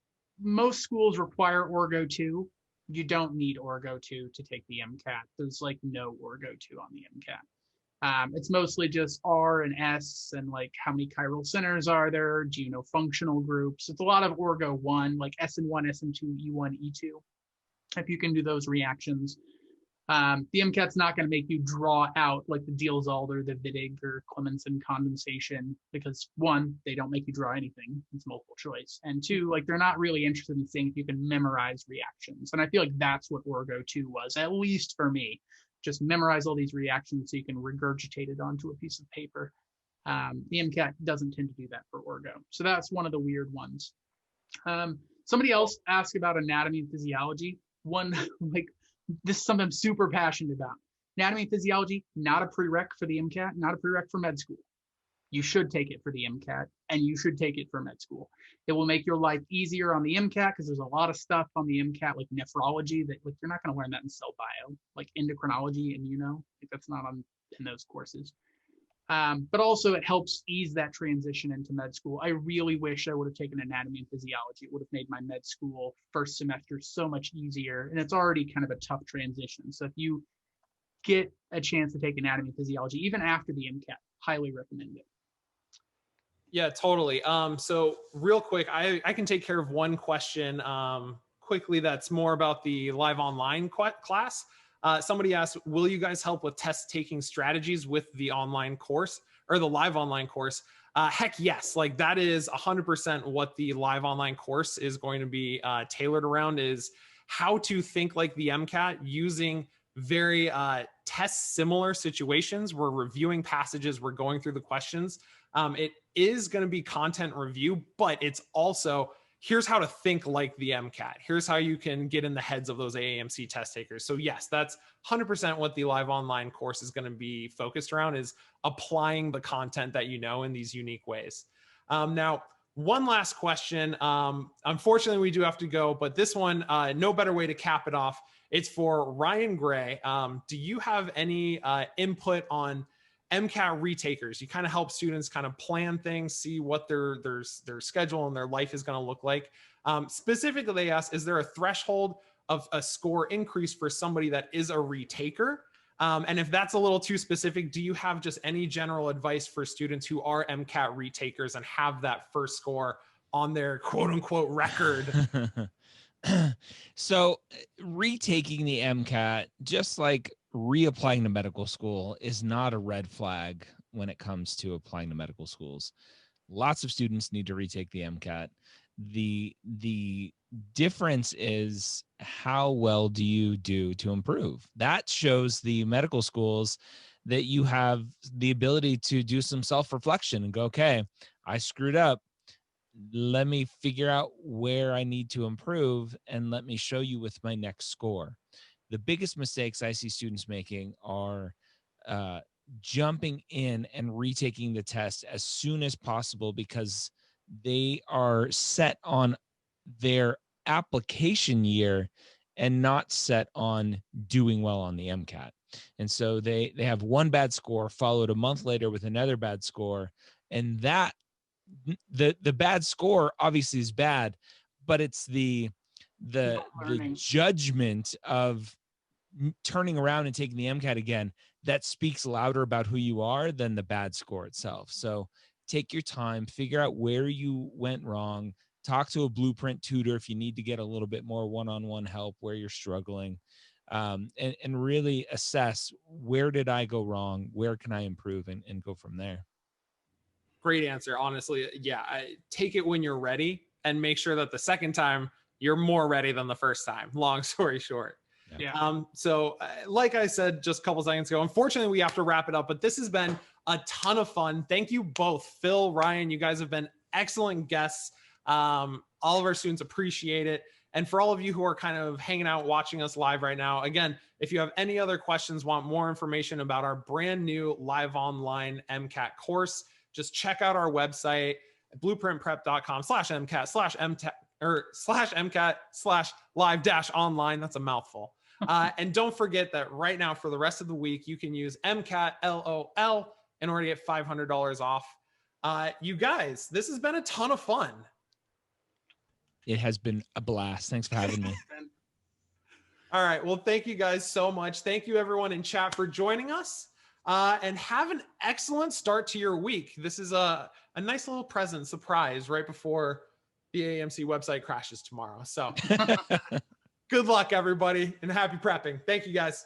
most schools require Orgo 2, you don't need Orgo 2 to take the MCAT. There's like no Orgo 2 on the MCAT. It's mostly just R and S and like how many chiral centers are there? Do you know functional groups? It's a lot of Orgo 1, like SN1, SN2, E1, E2. If you can do those reactions. The MCAT's not going to make you draw out like the Diels-Alder, the Wittig or Clemmensen condensation because 1, they don't make you draw anything. It's multiple choice. And 2, like they're not really interested in seeing if you can memorize reactions. And I feel like that's what Orgo 2 was, at least for me. Just memorize all these reactions so you can regurgitate it onto a piece of paper. The MCAT doesn't tend to do that for Orgo. So that's one of the weird ones. Somebody else asked about anatomy and physiology. One, like this is something I'm super passionate about. Anatomy and physiology, not a prereq for the MCAT, not a prereq for med school. You should take it for the MCAT and you should take it for med school. It will make your life easier on the MCAT because there's a lot of stuff on the MCAT like nephrology that like you're not going to learn that in cell bio, like endocrinology and like that's not in those courses. But also it helps ease that transition into med school. I really wish I would have taken anatomy and physiology. It would have made my med school first semester so much easier, and it's already kind of a tough transition. So if you get a chance to take anatomy and physiology, even after the MCAT, highly recommend it. Yeah, totally. So real quick, I can take care of one question quickly that's more about the live online class. Somebody asked, will you guys help with test taking strategies with the online course or the live online course? Heck yes, like that is 100% what the live online course is going to be tailored around, is how to think like the MCAT using very test similar situations. We're reviewing passages, we're going through the questions. It is going to be content review, but it's also here's how to think like the MCAT. Here's how you can get in the heads of those AAMC test takers. So yes, that's 100% what the live online course is going to be focused around, is applying the content that you know in these unique ways. Now, one last question. Unfortunately, we do have to go, but this one, no better way to cap it off. It's for Ryan Gray. Do you have any input on MCAT retakers? You kind of help students kind of plan things, see what their schedule and their life is going to look like. Specifically, they asked, is there a threshold of a score increase for somebody that is a retaker? And if that's a little too specific, do you have just any general advice for students who are MCAT retakers and have that first score on their quote unquote record? So retaking the MCAT, just like reapplying to medical school, is not a red flag when it comes to applying to medical schools. Lots of students need to retake the MCAT. The difference is how well do you do to improve. That shows the medical schools that you have the ability to do some self-reflection and go, okay, I screwed up. Let me figure out where I need to improve and let me show you with my next score. The biggest mistakes I see students making are jumping in and retaking the test as soon as possible because they are set on their application year and not set on doing well on the MCAT. And so they have one bad score followed a month later with another bad score. And that the bad score obviously is bad, but it's the judgment of turning around and taking the MCAT again that speaks louder about who you are than the bad score itself. So take your time, figure out where you went wrong, talk to a Blueprint tutor if you need to get a little bit more one-on-one help where you're struggling, and really assess, where did I go wrong? Where can I improve, and go from there. Great answer. Honestly, yeah, take it when you're ready and make sure that the second time you're more ready than the first time. Long story short. Yeah. So like I said just a couple seconds ago, unfortunately we have to wrap it up, but this has been a ton of fun. Thank you both. Phil, Ryan, you guys have been excellent guests. All of our students appreciate it. And for all of you who are kind of hanging out, watching us live right now, again, if you have any other questions, want more information about our brand new live online MCAT course, just check out our website, blueprintprep.com/MCAT/MCAT/live-online. That's a mouthful. And don't forget that right now for the rest of the week, you can use MCAT LOL in order to get $500 off. You guys, this has been a ton of fun. It has been a blast. Thanks for having me. All right. Well, thank you guys so much. Thank you everyone in chat for joining us, and have an excellent start to your week. This is a nice little present surprise right before the AAMC website crashes tomorrow. So good luck everybody and happy prepping. Thank you guys.